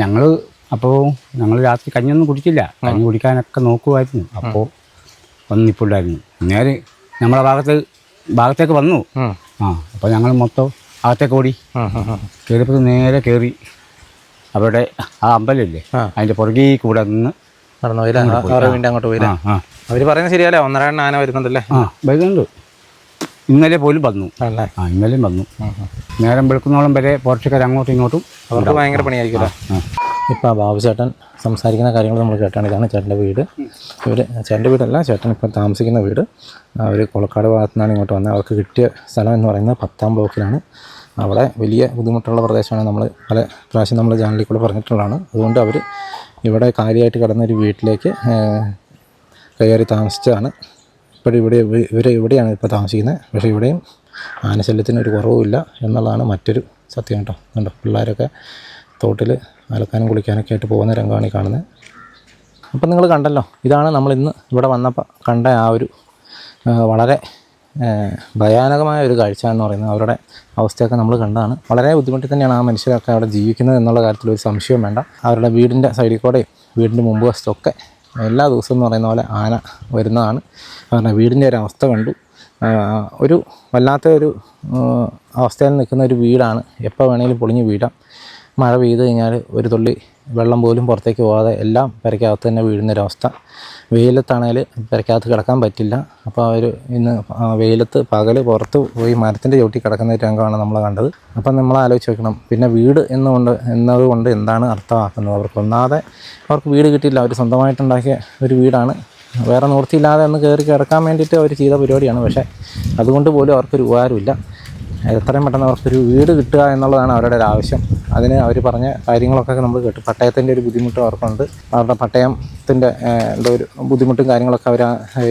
ഞങ്ങൾ രാത്രി കഞ്ഞൊന്നും കുടിച്ചില്ല. കഞ്ഞി കുടിക്കാനൊക്കെ നോക്കുമായിരുന്നു. അപ്പോൾ വന്ന് നിൽപ്പുണ്ടായിരുന്നു. നേരെ നമ്മളെ ഭാഗത്തേക്ക് വന്നു. അപ്പോൾ ഞങ്ങൾ മൊത്തം അകത്തേക്ക് ഓടി. കയറിയപ്പോൾ നേരെ കയറി അവരുടെ ആ അമ്പലമില്ലേ അതിൻ്റെ പുറകെ കൂടെ നിന്ന് നടന്നു പോയില്ല? അങ്ങോട്ട് പോയില്ല? അവർ പറയുന്നത് ശരിയല്ലേ, 1.5 ആന വരുന്നുണ്ടല്ലേ? വരുന്നുണ്ട്. ഇന്നലെ പോലും വന്നു. ഇന്നലെയും വന്നു. നേരം വെളുക്കുന്നോളം വരെ പോർച്ചുഗൽ അങ്ങോട്ടും ഇങ്ങോട്ടും അവർക്ക് ഭയങ്കര പണിയായിരിക്കുമല്ലോ. ഇപ്പോൾ ബാബു ചേട്ടൻ സംസാരിക്കുന്ന കാര്യങ്ങൾ നമ്മൾ കേട്ടാണ്. ഇതാണ് ചേട്ടൻ്റെ വീട്. ചേട്ടൻ്റെ വീടല്ല, ചേട്ടൻ ഇപ്പം താമസിക്കുന്ന വീട്. അവർ കൊളക്കാട് ഭാഗത്തു നിന്നാണ് ഇങ്ങോട്ട് വന്നത്. അവർക്ക് കിട്ടിയ സ്ഥലം എന്ന് പറയുന്നത് 10ാം ബ്ലോക്കിലാണ്. അവിടെ വലിയ ബുദ്ധിമുട്ടുള്ള പ്രദേശമാണ്. നമ്മൾ പല പ്രാവശ്യം നമ്മൾ ചാനലിൽ കൂടെ പറഞ്ഞിട്ടുള്ളതാണ്. അതുകൊണ്ട് അവർ ഇവിടെ കാര്യമായിട്ട് കിടന്നൊരു വീട്ടിലേക്ക് കയറി താമസിച്ചതാണ്. ഇവിടെ ഇവിടെയാണ് ഇപ്പോൾ താമസിക്കുന്നത്. പക്ഷേ ഇവിടെയും ആനശല്യത്തിന് ഒരു കുറവുമില്ല എന്നുള്ളതാണ് മറ്റൊരു സത്യം കേട്ടോ. കണ്ടോ, പിള്ളേരൊക്കെ തോട്ടിൽ അലക്കാനും കുളിക്കാനൊക്കെ ആയിട്ട് പോകുന്ന രംഗമാണ് ഈ കാണുന്നത്. അപ്പം നിങ്ങൾ കണ്ടല്ലോ, ഇതാണ് നമ്മളിന്ന് ഇവിടെ വന്നപ്പോൾ കണ്ട ആ ഒരു വളരെ ഭയാനകമായ ഒരു കാഴ്ച എന്ന് പറയുന്നത്. അവരുടെ അവസ്ഥയൊക്കെ നമ്മൾ കണ്ടതാണ്. വളരെ ബുദ്ധിമുട്ടി തന്നെയാണ് ആ മനുഷ്യരൊക്കെ അവിടെ ജീവിക്കുന്നത് എന്നുള്ള കാര്യത്തിൽ ഒരു സംശയവും വേണ്ട. അവരുടെ വീടിൻ്റെ സൈഡിൽ കൂടെയും വീടിൻ്റെ മുമ്പ് വശത്തൊക്കെ എല്ലാ ദിവസവും എന്ന് പറയുന്ന പോലെ ആന വരുന്നതാണ്. അവരുടെ വീടിൻ്റെ ഒരു അവസ്ഥ കണ്ടു. ഒരു വല്ലാത്ത ഒരു അവസ്ഥയിൽ നിൽക്കുന്ന ഒരു വീടാണ്. എപ്പോൾ വേണമെങ്കിലും പൊളിഞ്ഞ് വീഴാം. മഴ പെയ്ത് കഴിഞ്ഞാൽ ഒരു തുള്ളി വെള്ളം പോലും പുറത്തേക്ക് പോകാതെ എല്ലാം പെരയ്ക്കകത്ത് തന്നെ വീഴുന്നൊരവസ്ഥ. വെയിലത്താണെങ്കിൽ പെരയ്ക്കകത്ത് കിടക്കാൻ പറ്റില്ല. അപ്പോൾ അവർ ഇന്ന് വെയിലത്ത് പകൽ പുറത്ത് പോയി മരത്തിൻ്റെ ചവിട്ടി കിടക്കുന്ന രംഗമാണ് നമ്മൾ കണ്ടത്. അപ്പം നമ്മൾ ആലോചിച്ച് നോക്കണം, പിന്നെ വീട് എന്നതുകൊണ്ട് എന്താണ് അർത്ഥമാക്കുന്നത്? ഒന്നാതെ അവർക്ക് വീട് കിട്ടിയില്ല. അവർ സ്വന്തമായിട്ടുണ്ടാക്കിയ ഒരു വീടാണ്. വേറെ നിവൃത്തിയില്ലാതെ ഒന്ന് കയറി കിടക്കാൻ വേണ്ടിയിട്ട് അവർ ചെയ്ത പരിപാടിയാണ്. പക്ഷേ അതുകൊണ്ട് പോലും അവർക്കൊരു ഉപകാരമില്ല. എത്രയും പെട്ടെന്ന് അവർക്കൊരു വീട് കിട്ടുക എന്നുള്ളതാണ് അവരുടെ ഒരു ആവശ്യം. അതിന് അവർ പറഞ്ഞ കാര്യങ്ങളൊക്കെ നമ്മൾ കേട്ടു. പട്ടയത്തിൻ്റെ ഒരു ബുദ്ധിമുട്ടും അവർക്കുണ്ട്. അവരുടെ പട്ടയത്തിൻ്റെ ഒരു ബുദ്ധിമുട്ടും കാര്യങ്ങളൊക്കെ അവർ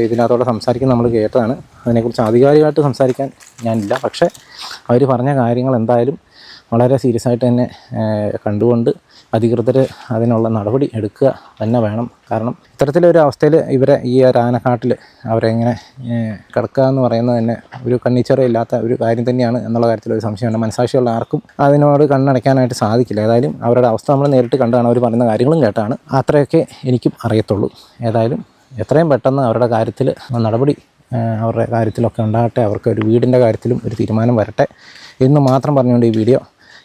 ഇതിനകത്തോടെ സംസാരിക്കാൻ നമ്മൾ കേട്ടതാണ്. അതിനെക്കുറിച്ച് ആധികാരികമായിട്ട് സംസാരിക്കാൻ ഞാനില്ല. പക്ഷേ അവർ പറഞ്ഞ കാര്യങ്ങൾ എന്തായാലും വളരെ സീരിയസ് ആയിട്ട് തന്നെ കണ്ടുകൊണ്ട് അധികൃതർ അതിനുള്ള നടപടി എടുക്കുക തന്നെ വേണം. കാരണം ഇത്തരത്തിലൊരു അവസ്ഥയിൽ ഇവരെ ഈ ഒരു ആനക്കാട്ടിൽ അവരെങ്ങനെ കിടക്കുക എന്ന് പറയുന്നത് തന്നെ ഒരു കണ്ണിച്ചെറിയില്ലാത്ത ഒരു കാര്യം തന്നെയാണ് എന്നുള്ള കാര്യത്തിൽ ഒരു സംശയമുണ്ട്. മനസാക്ഷിയുള്ള ആർക്കും അതിനോട് കണ്ണടയ്ക്കാനായിട്ട് സാധിക്കില്ല. ഏതായാലും അവരുടെ അവസ്ഥ നമ്മൾ നേരിട്ട് കണ്ടാണ്, അവർ പറയുന്ന കാര്യങ്ങളും കേട്ടാണ്. അത്രയൊക്കെ എനിക്കും അറിയത്തുള്ളൂ. ഏതായാലും എത്രയും പെട്ടെന്ന് അവരുടെ കാര്യത്തിൽ നടപടി അവരുടെ കാര്യത്തിലൊക്കെ ഉണ്ടാകട്ടെ. അവർക്ക് ഒരു വീടിൻ്റെ കാര്യത്തിലും ഒരു തീരുമാനം വരട്ടെ എന്ന് മാത്രം പറഞ്ഞുകൊണ്ട് ഈ വീഡിയോ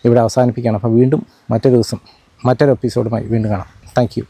ഇവിടെ അവസാനിപ്പിക്കുകയാണ്. അപ്പോൾ വീണ്ടും മറ്റൊരു ദിവസം മറ്റൊരു എപ്പിസോഡുമായി വീണ്ടും കാണാം. Thank you.